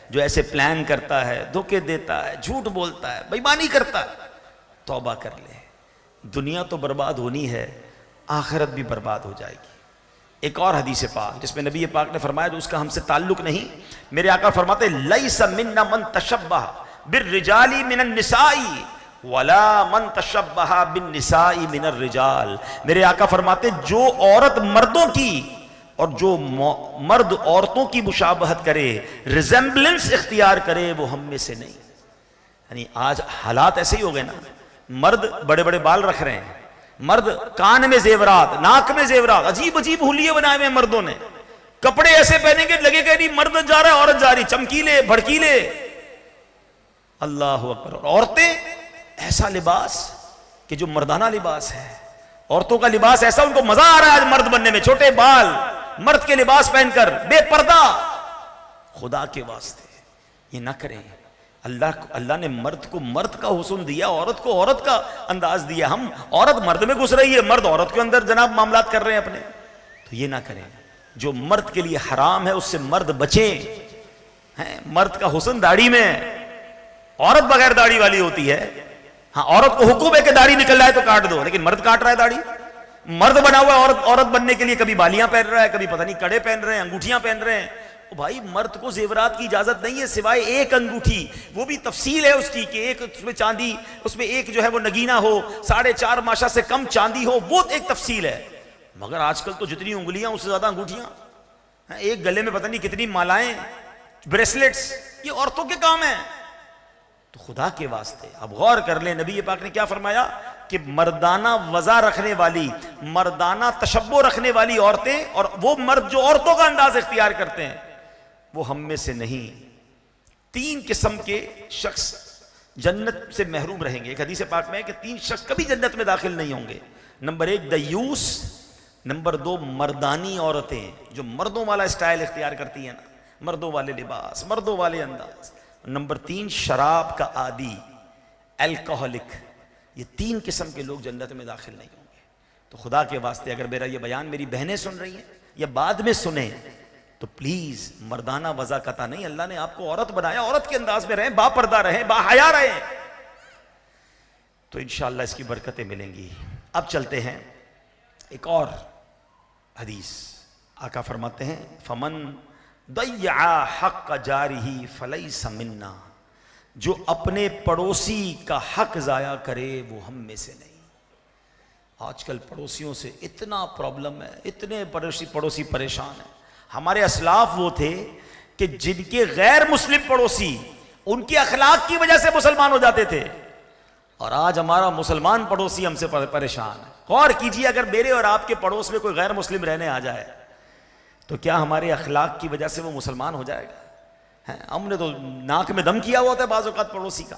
جو ایسے پلان کرتا ہے, دھوکے دیتا ہے, جھوٹ بولتا ہے, بےایمانی کرتا ہے, توبہ کر لے. دنیا تو برباد ہونی ہے, آخرت بھی برباد ہو جائے گی. ایک اور حدیث پاک جس میں نبی پاک نے فرمایا جو اس کا ہم سے تعلق نہیں, میرے آقا فرماتے لیس منا من تشبہ بالرجال من النساء ولا من تشبہ بالنساء من الرجال. میرے آقا فرماتے جو عورت مردوں کی اور جو مرد عورتوں کی مشابہت کرے, ریزمبلنس اختیار کرے, وہ ہم میں سے نہیں. یعنی آج حالات ایسے ہی ہو گئے نا, مرد بڑے بڑے بال رکھ رہے ہیں, مرد کان میں زیورات, ناک میں زیورات, عجیب عجیب حلیے بنائے ہوئے مردوں نے, کپڑے ایسے پہنیں گے لگے گا نہیں مرد جا رہا ہے عورت جا رہی, چمکیلے بھڑکیلے. اللہ اکبر. اور عورتیں ایسا لباس کہ جو مردانہ لباس ہے, عورتوں کا لباس ایسا, ان کو مزہ آ رہا ہے آج مرد بننے میں, چھوٹے بال, مرد کے لباس پہن کر, بے پردہ. خدا کے واسطے یہ نہ کریں. اللہ نے مرد کو مرد کا حسن دیا، عورت کو عورت کا انداز دیا. ہم عورت مرد میں گھس رہی ہے، مرد عورت کے اندر جناب معاملات کر رہے ہیں اپنے. تو یہ نہ کریں. جو مرد کے لیے حرام ہے اس سے مرد بچیں. مرد کا حسن داڑھی میں ہے، عورت بغیر داڑھی والی ہوتی ہے. ہاں عورت کو حکم ہے کہ داڑھی نکل رہا ہے تو کاٹ دو، لیکن مرد کاٹ رہا ہے داڑھی. مرد بنا ہوا ہے عورت بننے کے لیے، کبھی بالیاں پہن رہا ہے، کبھی پتہ نہیں کڑے پہن رہے ہیں، انگوٹھیاں پہن رہے ہیں. بھائی مرد کو زیورات کی اجازت نہیں ہے سوائے ایک انگوٹھی، وہ بھی تفصیل ہے اس کی کہ ایک اس میں چاندی، اس میں ایک جو ہے وہ نگینہ ہو، 4.5 ماشا سے کم چاندی ہو، وہ ایک تفصیل ہے. مگر آج کل تو جتنی انگلیاں اس سے زیادہ انگوٹھیاں، ایک گلے میں پتہ نہیں کتنی مالائیں، بریسلیٹس، یہ عورتوں کے کام ہیں. تو خدا کے واسطے اب غور کر لیں. نبی پاک نے کیا فرمایا کہ مردانہ وضع رکھنے والی، مردانہ تشبہ رکھنے والی عورتیں اور وہ مرد جو عورتوں کا انداز اختیار کرتے ہیں وہ ہم میں سے نہیں. 3 قسم کے شخص جنت سے محروم رہیں گے. ایک حدیث پاک میں ہے کہ 3 شخص کبھی جنت میں داخل نہیں ہوں گے. نمبر 1 دیوس، نمبر 2 مردانی عورتیں جو مردوں والا اسٹائل اختیار کرتی ہیں نا، مردوں والے لباس، مردوں والے انداز. نمبر 3 شراب کا عادی، الکوہلک. یہ 3 قسم کے لوگ جنت میں داخل نہیں ہوں گے. تو خدا کے واسطے اگر میرا یہ بیان میری بہنیں سن رہی ہیں یا بعد میں سنیں تو پلیز مردانہ وضع قطع نہیں. اللہ نے آپ کو عورت بنایا، عورت کے انداز میں رہیں، با پردہ رہیں، با حیا رہیں، تو انشاءاللہ اس کی برکتیں ملیں گی. اب چلتے ہیں ایک اور حدیث. آقا فرماتے ہیں فمن ضیع حق جارہ فلیس منا، جو اپنے پڑوسی کا حق ضائع کرے وہ ہم میں سے نہیں. آج کل پڑوسیوں سے اتنا پرابلم ہے، اتنے پڑوسی پریشان ہیں. ہمارے اسلاف وہ تھے کہ جن کے غیر مسلم پڑوسی ان کے اخلاق کی وجہ سے مسلمان ہو جاتے تھے، اور آج ہمارا مسلمان پڑوسی ہم سے پریشان ہے. غور کیجئے اگر میرے اور آپ کے پڑوس میں کوئی غیر مسلم رہنے آ جائے تو کیا ہمارے اخلاق کی وجہ سے وہ مسلمان ہو جائے گا؟ ہم نے تو ناک میں دم کیا ہوا ہوتا ہے بعض اوقات پڑوسی کا.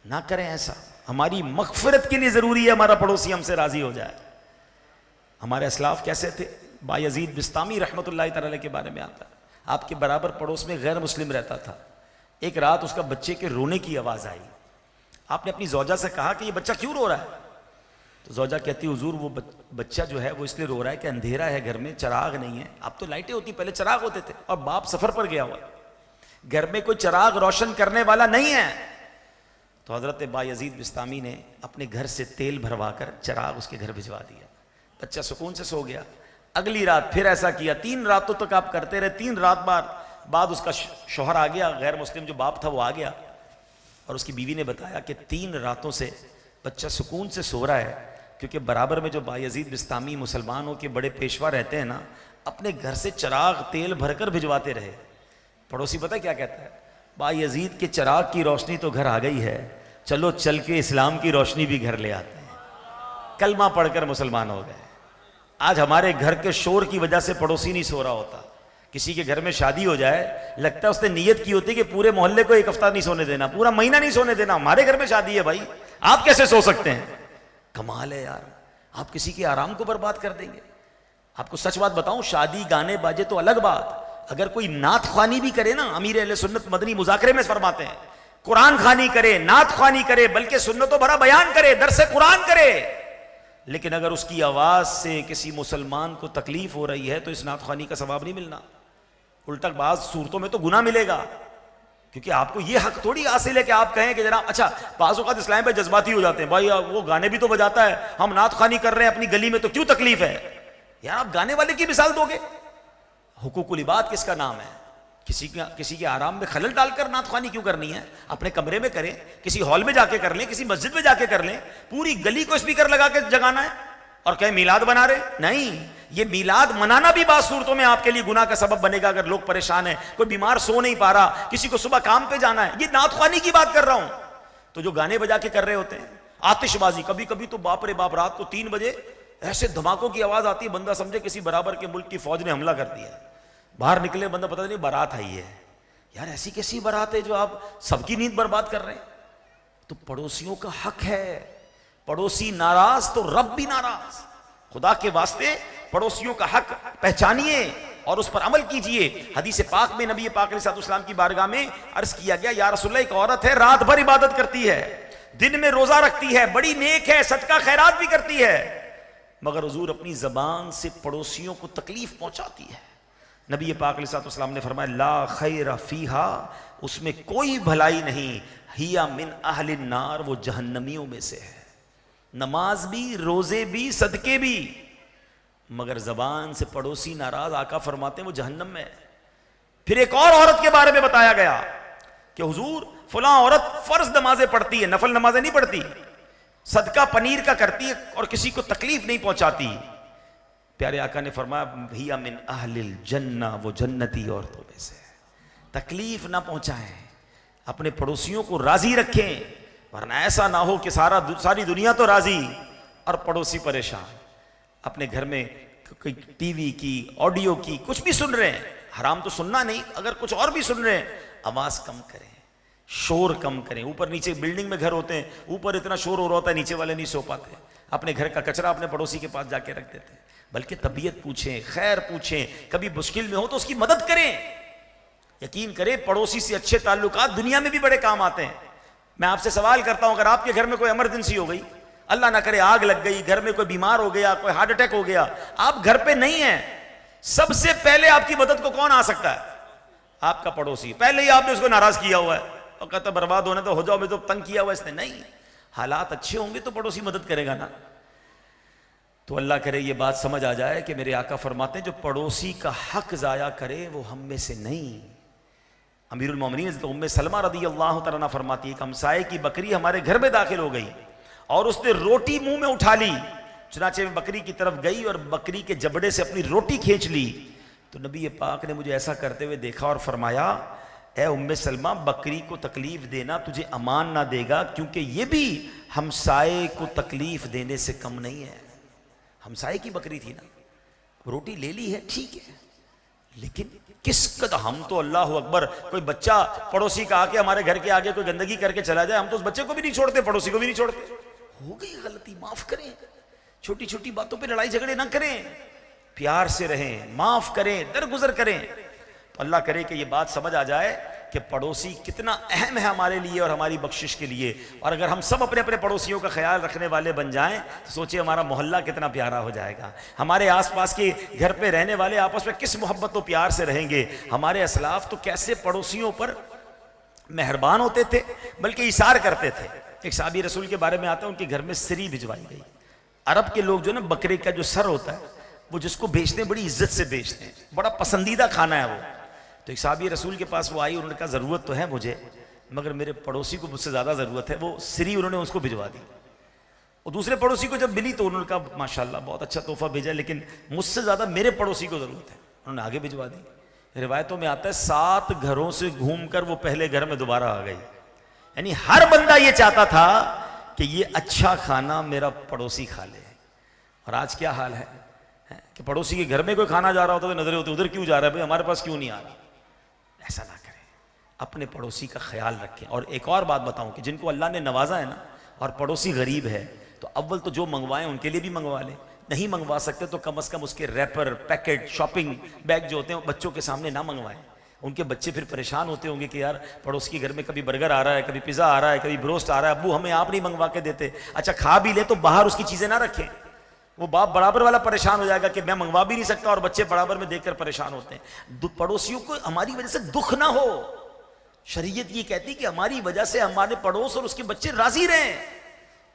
نہ کریں ایسا. ہماری مغفرت کے لیے ضروری ہے ہمارا پڑوسی ہم سے راضی ہو جائے. ہمارے اسلاف کیسے تھے؟ بایزید بستامی رحمۃ اللہ تعالی کے بارے میں آتا ہے. آپ کے برابر پڑوس میں غیر مسلم رہتا تھا. ایک رات اس کا بچے کے رونے کی آواز آئی. آپ نے اپنی زوجہ سے کہا کہ یہ بچہ کیوں رو رہا ہے؟ تو زوجہ کہتی حضور وہ بچہ جو ہے وہ اس لیے رو رہا ہے کہ اندھیرا ہے گھر میں، چراغ نہیں ہے. اب تو لائٹیں ہوتی، پہلے چراغ ہوتے تھے، اور باپ سفر پر گیا ہوا، گھر میں کوئی چراغ روشن کرنے والا نہیں ہے. تو حضرت بایزید بستامی نے اپنے گھر سے تیل بھروا کر چراغ اس کے گھر بھجوا دیا. بچہ سکون سے سو گیا. اگلی رات پھر ایسا کیا. 3 راتوں تک آپ کرتے رہے. 3 رات بعد اس کا شوہر آ گیا، غیر مسلم جو باپ تھا وہ آ گیا، اور اس کی بیوی نے بتایا کہ 3 راتوں سے بچہ سکون سے سو رہا ہے کیونکہ برابر میں جو بایزید بستامی مسلمانوں کے بڑے پیشوا رہتے ہیں نا، اپنے گھر سے چراغ تیل بھر کر بھجواتے رہے. پڑوسی پتہ کیا کہتا ہے؟ بایزید کے چراغ کی روشنی تو گھر آ گئی ہے، چلو چل کے اسلام کی روشنی بھی گھر لے آتے ہیں. کلمہ پڑھ کر مسلمان ہو گئے. آج ہمارے گھر کے شور کی وجہ سے پڑوسی نہیں سو رہا ہوتا. کسی کے گھر میں شادی ہو جائے، لگتا ہے اس نے نیت کی ہوتی کہ پورے محلے کو 1 ہفتہ نہیں سونے دینا، پورا مہینہ نہیں سونے دینا. ہمارے گھر میں شادی ہے بھائی، آپ کیسے سو سکتے ہیں؟ کمال ہے یار. آپ کسی کے آرام کو برباد کر دیں گے. آپ کو سچ بات بتاؤں، شادی گانے باجے تو الگ بات، اگر کوئی نعت خوانی بھی کرے نا، امیر اہل سنت مدنی مذاکرے میں فرماتے ہیں، قرآن خوانی کرے، نعت خوانی کرے، بلکہ سنتوں بھرا بیان کرے، درس قرآن کرے، لیکن اگر اس کی آواز سے کسی مسلمان کو تکلیف ہو رہی ہے تو اس نعت خوانی کا ثواب نہیں ملنا. الٹا بعض صورتوں میں تو گناہ ملے گا، کیونکہ آپ کو یہ حق تھوڑی حاصل ہے کہ آپ کہیں کہ جناب اچھا بعض اوقات اسلام پہ جذباتی ہو جاتے ہیں، بھائی وہ گانے بھی تو بجاتا ہے، ہم نعت خوانی کر رہے ہیں اپنی گلی میں تو کیوں تکلیف ہے؟ یار آپ گانے والے کی مثال دو گے. حقوق العباد کس کا نام ہے؟ کسی کے آرام میں خلل ڈال کر نعت خوانی کیوں کرنی ہے؟ اپنے کمرے میں کریں، کسی ہال میں جا کے کر لیں، کسی مسجد میں جا کے کر لیں. پوری گلی کو اسپیکر لگا کے جگانا ہے اور کہیں میلاد بنا رہے؟ نہیں. یہ میلاد منانا بھی بعض صورتوں میں آپ کے لیے گناہ کا سبب بنے گا. اگر لوگ پریشان ہیں، کوئی بیمار سو نہیں پا رہا، کسی کو صبح کام پہ جانا ہے، یہ نعت خوانی کی بات کر رہا ہوں. تو جو گانے بجا کے کر رہے ہوتے ہیں، آتش بازی، کبھی کبھی تو باپ رے باپ، رات کو 3 بجے ایسے دھماکوں کی آواز آتی ہے، بندہ سمجھے کسی برابر کے ملک کی فوج نے حملہ کر دیا. باہر نکلے بندہ پتہ نہیں بارات آئی ہے. یار ایسی کیسی بارات ہے جو آپ سب کی نیند برباد کر رہے ہیں؟ تو پڑوسیوں کا حق ہے. پڑوسی ناراض تو رب بھی ناراض. خدا کے واسطے پڑوسیوں کا حق پہچانیے. اور اس پر عمل کیجئے. حدیث پاک میں نبی پاک علیہ السلام کی بارگاہ میں عرض کیا گیا یا رسول اللہ ایک عورت ہے رات بھر عبادت کرتی ہے, دن میں روزہ رکھتی ہے, بڑی نیک ہے, صدقہ خیرات بھی کرتی ہے, مگر حضور اپنی زبان سے پڑوسیوں کو تکلیف پہنچاتی ہے. نبی پاک علیہ السلام نے فرمایا لا خیر فیہا, اس میں کوئی بھلائی نہیں, ہیا من اہل النار, وہ جہنمیوں میں سے ہے. نماز بھی, روزے بھی, صدقے بھی, مگر زبان سے پڑوسی ناراض, آقا فرماتے ہیں وہ جہنم میں ہے. پھر ایک اور عورت کے بارے میں بتایا گیا کہ حضور فلاں عورت فرض نمازیں پڑھتی ہے, نفل نمازیں نہیں پڑھتی, صدقہ پنیر کا کرتی ہے اور کسی کو تکلیف نہیں پہنچاتی. پیارے آقا نے فرمایا ہی من اہل الجنہ, وہ جنتی عورتوں میں سے. تکلیف نہ پہنچائیں, اپنے پڑوسیوں کو راضی رکھیں, ورنہ ایسا نہ ہو کہ ساری دنیا تو راضی اور پڑوسی پریشان. اپنے گھر میں کوئی ٹی وی کی, آڈیو کی, کچھ بھی سن رہے ہیں, حرام تو سننا نہیں, اگر کچھ اور بھی سن رہے ہیں آواز کم کریں, شور کم کریں. اوپر نیچے بلڈنگ میں گھر ہوتے ہیں, اوپر اتنا شور ہو رہا ہوتا ہے, نیچے والے نہیں سو پاتے. اپنے گھر کا کچرا اپنے پڑوسی کے پاس جا کے رکھ دیتے ہیں. بلکہ طبیعت پوچھیں, خیر پوچھیں, کبھی مشکل میں ہو تو اس کی مدد کریں. یقین کریں پڑوسی سے اچھے تعلقات دنیا میں بھی بڑے کام آتے ہیں. میں آپ سے سوال کرتا ہوں, اگر آپ کے گھر میں کوئی ایمرجنسی ہو گئی, اللہ نہ کرے آگ لگ گئی, گھر میں کوئی بیمار ہو گیا, کوئی ہارٹ اٹیک ہو گیا, آپ گھر پہ نہیں ہیں, سب سے پہلے آپ کی مدد کو کون آ سکتا ہے؟ آپ کا پڑوسی. پہلے ہی آپ نے اس کو ناراض کیا ہوا ہے اور کہتا برباد ہونے تو ہو جاؤ, میں تو تنگ کیا ہوا اس نے. نہیں, حالات اچھے ہوں گے تو پڑوسی مدد کرے گا نا. تو اللہ کرے یہ بات سمجھ آ جائے کہ میرے آقا فرماتے ہیں جو پڑوسی کا حق ضائع کرے وہ ہم میں سے نہیں. امیر المومنین حضرت ام سلمہ رضی اللہ تعالیٰ عنہ فرماتی ہے کہ ہمسائے کی بکری ہمارے گھر میں داخل ہو گئی اور اس نے روٹی منہ میں اٹھا لی. چنانچہ میں بکری کی طرف گئی اور بکری کے جبڑے سے اپنی روٹی کھینچ لی. تو نبی پاک نے مجھے ایسا کرتے ہوئے دیکھا اور فرمایا اے ام سلمہ, بکری کو تکلیف دینا تجھے امان نہ دے گا, کیونکہ یہ بھی ہمسائے کو تکلیف دینے سے کم نہیں ہے. ہمسائے کی بکری تھی نا, روٹی لے لی ہے ٹھیک ہے, لیکن کس قدر ہم تو اللہ اکبر, کوئی بچہ پڑوسی کا آ کے ہمارے گھر کے آگے کوئی گندگی کر کے چلا جائے, ہم تو اس بچے کو بھی نہیں چھوڑتے, پڑوسی کو بھی نہیں چھوڑتے. ہو گئی غلطی, معاف کریں, چھوٹی چھوٹی باتوں پہ لڑائی جھگڑے نہ کریں, پیار سے رہیں, معاف کریں, درگزر کریں. تو اللہ کرے کہ یہ بات سمجھ آ جائے کہ پڑوسی کتنا اہم ہے ہمارے لیے اور ہماری بخشش کے لیے. اور اگر ہم سب اپنے اپنے پڑوسیوں کا خیال رکھنے والے بن جائیں تو سوچیں ہمارا محلہ کتنا پیارا ہو جائے گا. ہمارے آس پاس کے گھر پہ رہنے والے آپس میں کس محبت و پیار سے رہیں گے. ہمارے اسلاف تو کیسے پڑوسیوں پر مہربان ہوتے تھے, بلکہ ایثار کرتے تھے. ایک صحابی رسول کے بارے میں آتا ہے, ان کے گھر میں سری بھجوائی گئی. عرب کے لوگ جو نا بکرے کا جو سر ہوتا ہے وہ جس کو بیچتے ہیں بڑی عزت سے بیچتے ہیں, بڑا پسندیدہ کھانا ہے وہ. تو ایک صحابی رسول کے پاس وہ آئی, انہوں نے کہا ضرورت تو ہے مجھے, مگر میرے پڑوسی کو مجھ سے زیادہ ضرورت ہے. وہ سری انہوں نے اس کو بھجوا دی. اور دوسرے پڑوسی کو جب ملی تو انہوں نے کہا ماشاءاللہ بہت اچھا تحفہ بھیجا, لیکن مجھ سے زیادہ میرے پڑوسی کو ضرورت ہے. انہوں نے آگے بھجوا دی. روایتوں میں آتا ہے 7 گھروں سے گھوم کر وہ پہلے گھر میں دوبارہ آ گئی. یعنی ہر بندہ یہ چاہتا تھا کہ یہ اچھا کھانا میرا پڑوسی کھا لے. اور آج کیا حال ہے کہ پڑوسی کے گھر میں کوئی کھانا جا رہا ہوتا تو نظریں ہوتی ادھر کیوں جا رہا ہے بھائی, ہمارے پاس کیوں نہیں آ رہا. ایسا نہ کریں, اپنے پڑوسی کا خیال رکھیں. اور ایک اور بات بتاؤں کہ جن کو اللہ نے نوازا ہے نا اور پڑوسی غریب ہے, تو اول تو جو منگوائیں ان کے لیے بھی منگوا لیں. نہیں منگوا سکتے تو کم از کم اس کے ریپر, پیکٹ, شاپنگ بیگ جو ہوتے ہیں بچوں کے سامنے نہ منگوائیں. ان کے بچے پھر پریشان ہوتے ہوں گے کہ یار پڑوس کے گھر میں کبھی برگر آ رہا ہے, کبھی پیزا آ رہا ہے, کبھی بروسٹ آ رہا ہے, ابو ہمیں آپ نہیں منگوا کے دیتے. اچھا کھا بھی لے تو باہر اس کی چیزیں نہ رکھیں. وہ باپ برابر والا پریشان ہو جائے گا کہ میں منگوا بھی نہیں سکتا, اور بچے برابر میں دیکھ کر پریشان ہوتے ہیں. پڑوسیوں کو ہماری وجہ سے دکھ نہ ہو. شریعت یہ کہتی کہ ہماری وجہ سے ہمارے پڑوس اور اس کے بچے راضی رہیں.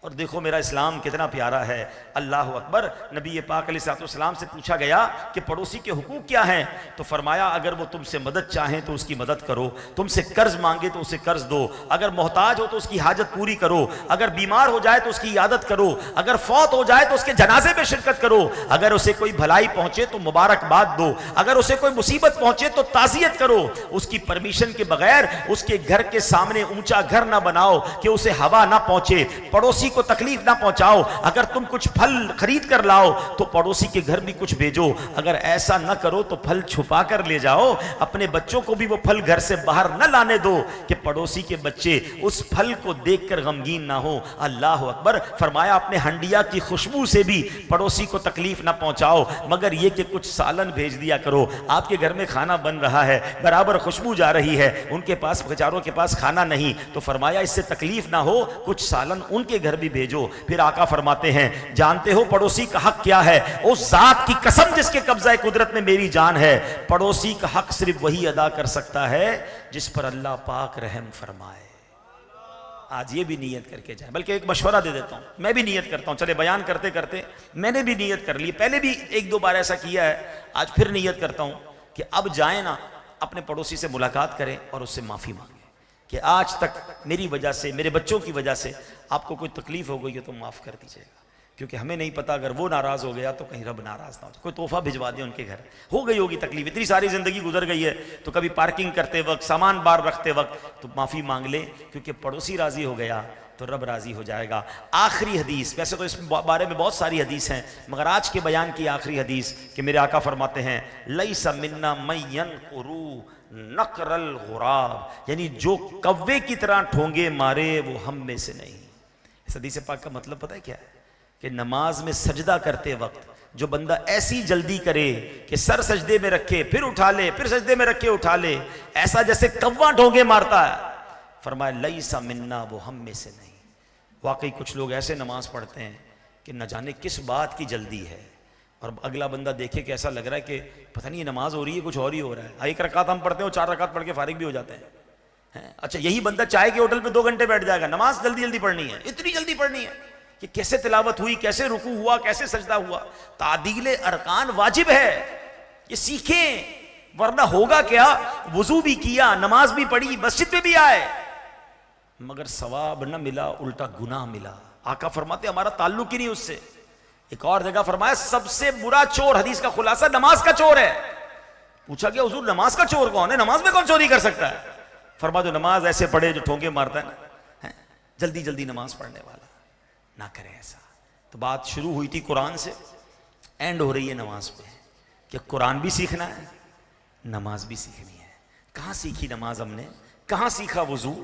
اور دیکھو میرا اسلام کتنا پیارا ہے, اللہ اکبر. نبی پاک علیہ السلام سے پوچھا گیا کہ پڑوسی کے حقوق کیا ہیں, تو فرمایا اگر وہ تم سے مدد چاہیں تو اس کی مدد کرو, تم سے قرض مانگے تو اسے قرض دو, اگر محتاج ہو تو اس کی حاجت پوری کرو, اگر بیمار ہو جائے تو اس کی عیادت کرو, اگر فوت ہو جائے تو اس کے جنازے میں شرکت کرو, اگر اسے کوئی بھلائی پہنچے تو مبارکباد دو, اگر اسے کوئی مصیبت پہنچے تو تعزیت کرو. اس کی پرمیشن کے بغیر اس کے گھر کے سامنے اونچا گھر نہ بناؤ کہ اسے ہوا نہ پہنچے. پڑوسی کو تکلیف نہ پہنچاؤ، اگر تم کچھ پھل خرید کر لاؤ تو پڑوسی کے گھر بھی کچھ بھیجو، اگر ایسا نہ کرو تو پھل چھپا کر لے جاؤ، اپنے بچوں کو بھی وہ پھل گھر سے باہر نہ لانے دو کہ پڑوسی کے بچے اس پھل کو دیکھ کر غمگین نہ ہو۔ اللہ اکبر۔ فرمایا اپنے ہنڈیا کی خوشبو سے بھی پڑوسی کو تکلیف نہ پہنچاؤ، مگر یہ کہ کچھ سالن بھیج دیا کرو۔ آپ کے گھر میں کھانا بن رہا ہے، برابر خوشبو جا رہی ہے، ان کے پاس بیچاروں کے پاس کھانا نہیں، تو فرمایا اس سے تکلیف نہ ہو، کچھ سالن ان کے گھر بھی بھیجو۔ پھر آقا فرماتے ہیں جانتے ہو پڑوسی کا حق کیا ہے؟ اس ذات کی قسم جس کے قبضہ قدرت میں میری جان ہے، پڑوسی کا حق صرف وہی ادا کر سکتا ہے جس پر اللہ پاک رحم فرمائے۔ آج یہ بھی نیت کر کے جائیں، بلکہ ایک مشورہ دے دیتا ہوں، میں بھی نیت کرتا ہوں، چلے بیان کرتے کرتے میں نے بھی نیت کر لی، پہلے بھی ایک دو بار ایسا کیا ہے، آج پھر نیت کرتا ہوں کہ اب جائیں نا اپنے پڑوسی سے ملاقات کریں اور اس سے معافی مانگیں کہ آج تک میری وجہ سے، میرے بچوں کی وجہ سے آپ کو کوئی تکلیف ہو گئی ہے تو معاف کر دیجیے گا، کیونکہ ہمیں نہیں پتا اگر وہ ناراض ہو گیا تو کہیں رب ناراض نہ ہو جائے، کوئی تحفہ بھجوا دیں ان کے گھر، ہو گئی ہوگی تکلیف، اتنی ساری زندگی گزر گئی ہے تو کبھی پارکنگ کرتے وقت، سامان بار رکھتے وقت تو معافی مانگ لیں، کیونکہ پڑوسی راضی ہو گیا تو رب راضی ہو جائے گا۔ آخری حدیث، ویسے تو اس بارے میں بہت ساری حدیث ہیں، مگر آج کے بیان کی آخری حدیث کہ میرے آقا فرماتے ہیں لیس منا من ینقر نقر الغراب، یعنی جو کوے کی طرح ٹھونگے مارے وہ ہم میں سے نہیں۔ اس حدیث پاک کا مطلب پتہ ہے کیا ہے؟ کہ نماز میں سجدہ کرتے وقت جو بندہ ایسی جلدی کرے کہ سر سجدے میں رکھے پھر اٹھا لے، پھر سجدے میں رکھے اٹھا لے، ایسا جیسے کوا ڈھونگے مارتا ہے، فرمایا لیسا منا، وہ ہم میں سے نہیں۔ واقعی کچھ لوگ ایسے نماز پڑھتے ہیں کہ نہ جانے کس بات کی جلدی ہے، اور اگلا بندہ دیکھے کہ ایسا لگ رہا ہے کہ پتہ نہیں یہ نماز ہو رہی ہے کچھ اور ہی ہو رہا ہے، ایک رکعت ہم پڑھتے ہیں اور 4 رکعت پڑھ کے فارغ بھی ہو جاتے ہیں۔ اچھا یہی بندہ چائے کے ہوٹل پہ 2 گھنٹے بیٹھ جائے گا، نماز جلدی جلدی پڑھنی ہے، اتنی جلدی پڑھنی ہے کہ کیسے تلاوت ہوئی، کیسے رکوع ہوا، کیسے سجدہ ہوا۔ تعدیل ارکان واجب ہے، یہ سیکھیں، ورنہ ہوگا کیا؟ وضو بھی کیا، نماز بھی پڑھی، مسجد میں بھی آئے، مگر ثواب نہ ملا، الٹا گناہ ملا۔ آقا فرماتے ہمارا تعلق ہی نہیں اس سے۔ ایک اور جگہ فرمایا سب سے برا چور، حدیث کا خلاصہ نماز کا چور ہے۔ پوچھا گیا حضور نماز کا چور کون ہے؟ نماز میں کون چوری کر سکتا ہے؟ فرمایا جو نماز ایسے پڑھے جو ٹھونکے مارتا ہے نا، جلدی جلدی نماز پڑھنے والا، نہ کریں ایسا۔ تو بات شروع ہوئی تھی قرآن سے، اینڈ ہو رہی ہے نماز پہ کہ قرآن بھی سیکھنا ہے، نماز بھی سیکھنی ہے۔ کہاں سیکھی نماز ہم نے؟ کہاں سیکھا وضو؟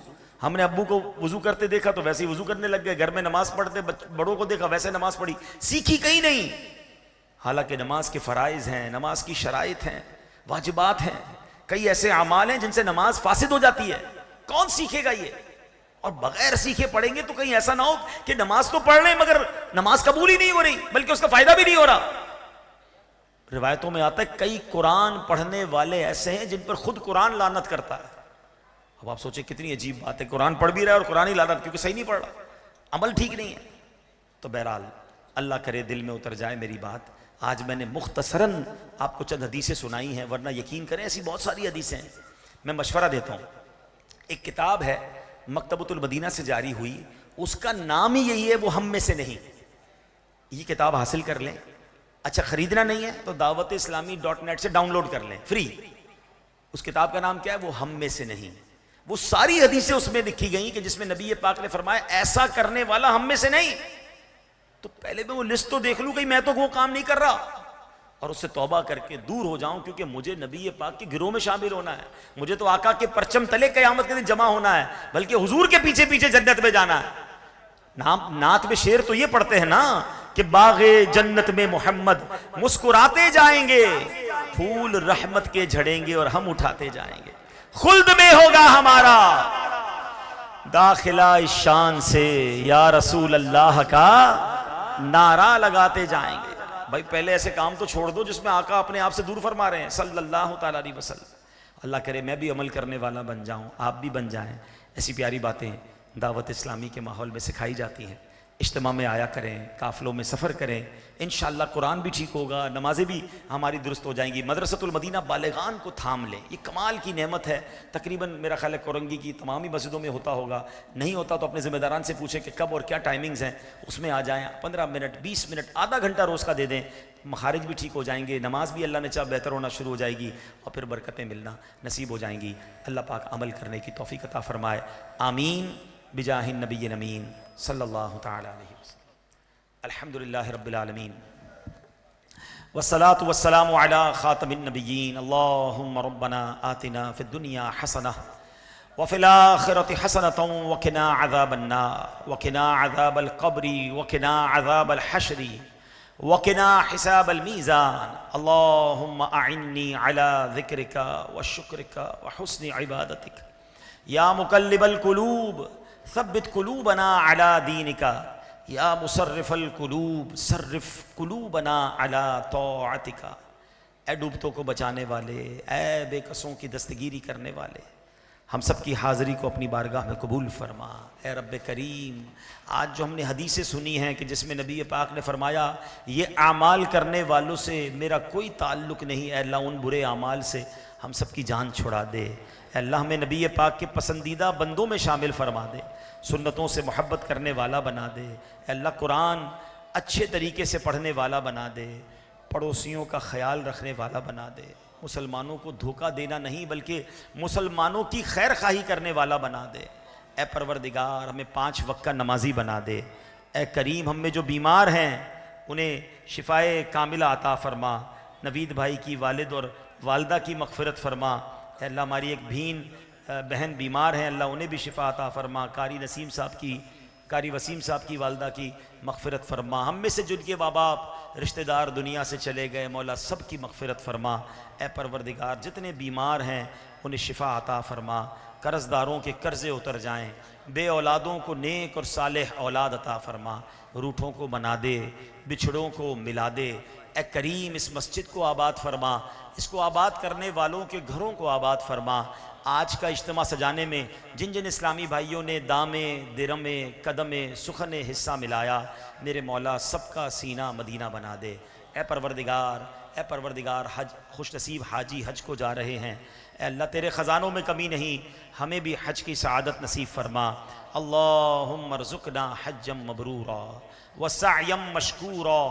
ہم نے ابو کو وضو کرتے دیکھا تو ویسے ہی وضو کرنے لگ گئے، گھر میں نماز پڑھتے بڑوں کو دیکھا ویسے نماز پڑھی، سیکھی کہیں نہیں۔ حالانکہ نماز کے فرائض ہیں، نماز کی شرائط ہیں، واجبات ہیں، کئی ایسے اعمال ہیں جن سے نماز فاسد ہو جاتی ہے، کون سیکھے گا یہ؟ اور بغیر سیکھے پڑھیں گے تو کہیں ایسا نہ ہو کہ نماز تو پڑھ رہے ہیں مگر نماز قبول ہی نہیں ہو رہی، بلکہ اس کا فائدہ بھی نہیں ہو رہا۔ روایتوں میں آتا ہے کئی قرآن پڑھنے والے ایسے ہیں جن پر خود قرآن لعنت کرتا ہے۔ اب آپ سوچیں کتنی عجیب بات ہے، قرآن پڑھ بھی رہا ہے اور قرآن ہی لعنت، کیونکہ صحیح نہیں پڑھ رہا، عمل ٹھیک نہیں ہے۔ تو بہرحال اللہ کرے دل میں اتر جائے میری بات۔ آج میں نے مختصراً آپ کو چند حدیثیں سنائی ہیں، ورنہ یقین کریں ایسی بہت ساری حدیثیں ہیں۔ میں مشورہ دیتا ہوں، ایک کتاب ہے مکتبۃ المدینہ سے جاری ہوئی، اس کا نام ہی یہی ہے وہ ہم میں سے نہیں۔ یہ کتاب حاصل کر لیں، اچھا خریدنا نہیں ہے تو dawat-e-islami.net سے ڈاؤن لوڈ کر لیں فری۔ اس کتاب کا نام کیا ہے؟ وہ ہم میں سے نہیں۔ وہ ساری حدیثیں اس میں لکھی گئیں کہ جس میں نبی پاک نے فرمایا ایسا کرنے والا ہم میں سے نہیں۔ تو پہلے میں وہ لسٹ تو دیکھ لوں کہ میں تو وہ کام نہیں کر رہا، اور اس سے توبہ کر کے دور ہو جاؤں، کیونکہ مجھے نبی پاک کے گروہ میں شامل ہونا ہے، مجھے تو آقا کے پرچم تلے قیامت کے دن جمع ہونا ہے، بلکہ حضور کے پیچھے پیچھے جنت میں جانا ہے۔ نعت میں شعر تو یہ پڑھتے ہیں نا کہ باغ جنت میں محمد مسکراتے جائیں گے، پھول رحمت کے جھڑیں گے اور ہم اٹھاتے جائیں گے، خلد میں ہوگا ہمارا داخلہ اس شان سے، یا رسول اللہ کا نعرہ لگاتے جائیں گے۔ بھائی پہلے ایسے کام تو چھوڑ دو جس میں آقا اپنے آپ سے دور فرما رہے ہیں صلی اللہ تعالیٰ علیہ وسلم۔ اللہ کرے میں بھی عمل کرنے والا بن جاؤں، آپ بھی بن جائیں۔ ایسی پیاری باتیں دعوت اسلامی کے ماحول میں سکھائی جاتی ہیں۔ اجتماع میں آیا کریں، قافلوں میں سفر کریں، انشاءاللہ قرآن بھی ٹھیک ہوگا، نمازیں بھی ہماری درست ہو جائیں گی۔ مدرسۃ المدینہ بالغان کو تھام لیں، یہ کمال کی نعمت ہے۔ تقریباً میرا خیال ہے کورنگی کی تمام ہی مسجدوں میں ہوتا ہوگا، نہیں ہوتا تو اپنے ذمہ داران سے پوچھیں کہ کب اور کیا ٹائمنگز ہیں، اس میں آ جائیں۔ 15 منٹ 20 منٹ آدھا گھنٹہ روز کا دے دیں، مخارج بھی ٹھیک ہو جائیں گے، نماز بھی اللہ نے چاہ بہتر ہونا شروع ہو جائے گی، اور پھر برکتیں ملنا نصیب ہو جائیں گی۔ اللہ پاک عمل کرنے کی توفیق عطا فرمائے، آمین بجاہ النبی الامین صلی اللہ تعالی علیہ وسلم۔ الحمدللہ رب العالمین والصلاة والسلام علی خاتم النبیین۔ اللہم ربنا آتنا فی الدنیا حسنہ وفی الآخرۃ حسنۃ وقنا عذاب النار وقنا عذاب القبر وقنا عذاب الحشر وقنا حساب المیزان۔ اللہم اعنی علی ذکرک وشکرک وحسن عبادتک یا مقلب القلوب ثبت قلوبنا علی دینک یا مصرف القلوب صرف قلوبنا علی طاعتک۔ اے ڈوبتوں کو بچانے والے، اے بے کسوں کی دستگیری کرنے والے، ہم سب کی حاضری کو اپنی بارگاہ میں قبول فرما۔ اے رب کریم، آج جو ہم نے حدیثیں سنی ہیں کہ جس میں نبی پاک نے فرمایا یہ اعمال کرنے والوں سے میرا کوئی تعلق نہیں، اے اللہ ان برے اعمال سے ہم سب کی جان چھڑا دے۔ اے اللہ ہمیں نبی پاک کے پسندیدہ بندوں میں شامل فرما دے، سنتوں سے محبت کرنے والا بنا دے۔ اے اللہ قرآن اچھے طریقے سے پڑھنے والا بنا دے، پڑوسیوں کا خیال رکھنے والا بنا دے، مسلمانوں کو دھوکہ دینا نہیں بلکہ مسلمانوں کی خیر خواہی کرنے والا بنا دے۔ اے پروردگار ہمیں 5 وقت کا نمازی بنا دے۔ اے کریم ہم میں جو بیمار ہیں انہیں شفائے کاملہ عطا فرما۔ نوید بھائی کی والد اور والدہ کی مغفرت فرما۔ اے اللہ ہماری ایک بہن بیمار ہیں، اللہ انہیں بھی شفا عطا فرما۔ قاری وسیم صاحب کی والدہ کی مغفرت فرما۔ ہم میں سے جن کے ماں باپ رشتہ دار دنیا سے چلے گئے مولا سب کی مغفرت فرما۔ اے پروردگار جتنے بیمار ہیں انہیں شفا عطا فرما، قرض داروں کے قرضے اتر جائیں، بے اولادوں کو نیک اور صالح اولاد عطا فرما، روٹھوں کو بنا دے، بچھڑوں کو ملا دے۔ اے کریم اس مسجد کو آباد فرما، اس کو آباد کرنے والوں کے گھروں کو آباد فرما۔ آج کا اجتماع سجانے میں جن جن اسلامی بھائیوں نے دامے درمے قدمے سخن حصہ ملایا، میرے مولا سب کا سینہ مدینہ بنا دے۔ اے پروردگار حج خوش نصیب حاجی حج کو جا رہے ہیں، اے اللہ تیرے خزانوں میں کمی نہیں، ہمیں بھی حج کی سعادت نصیب فرما۔ اللہم ارزقنا حجا مبرورا وسعیا مشکورا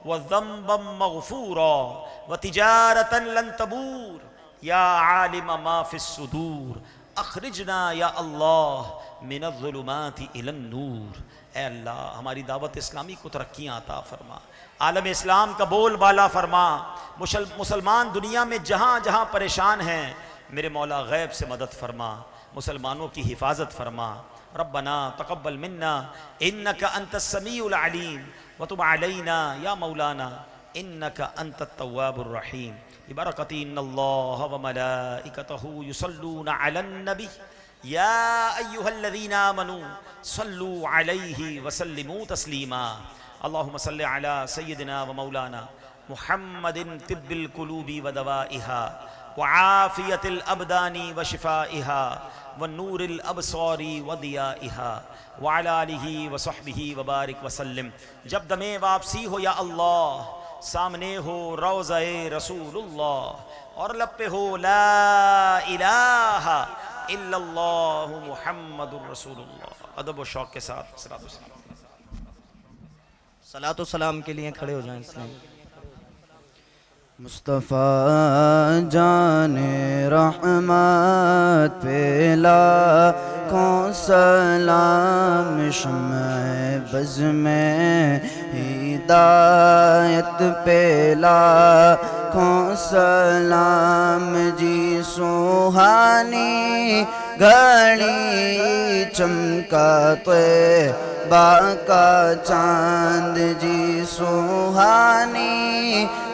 وذنبا مغفورا وتجارتا لن تبور یا عالم ما فی الصدور اخرجنا یا اللہ من الظلمات الی النور۔ اے اللہ ہماری دعوت اسلامی کو ترقیاں عطا فرما، عالم اسلام کا بول بالا فرما، مسلمان دنیا میں جہاں جہاں پریشان ہیں میرے مولا غیب سے مدد فرما، مسلمانوں کی حفاظت فرما۔ ربنا تقبل منا انک انت السمیع العلیم وتب علینا یا مولانا انک انت التواب الرحیم۔ ببرکۃ ان اللہ وملائکتہ یصلون علی النبی یا ایہا الذین آمنوا صلوا علیہ وسلموا تسلیما۔ اللہم صل علی سیدنا ومولانا محمد طب القلوب ودوائها وعافیت الابدان وشفائها ونور الابصار وضیائها وعلی آلہ وصحبہ وبارک وسلم۔ جب دم واپسی ہو یا اللہ، سامنے ہو روضہ رسول اللہ اور لب پہ ہو لا الہ الا اللہ محمد الرسول اللہ۔ ادب و شوق کے ساتھ صلاۃ و سلام کے لیے کھڑے ہو جائیں۔ مصطفیٰ جان رحمت پہ لاکھوں سلام، شمع بز میں ہدایت پہ لاکھوں سلام جی، سوہانی گھڑی چمکا طیبہ کا چاند جی، سوہانی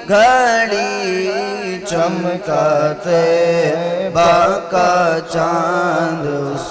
گھڑی چمکا طیبہ کا چاند اس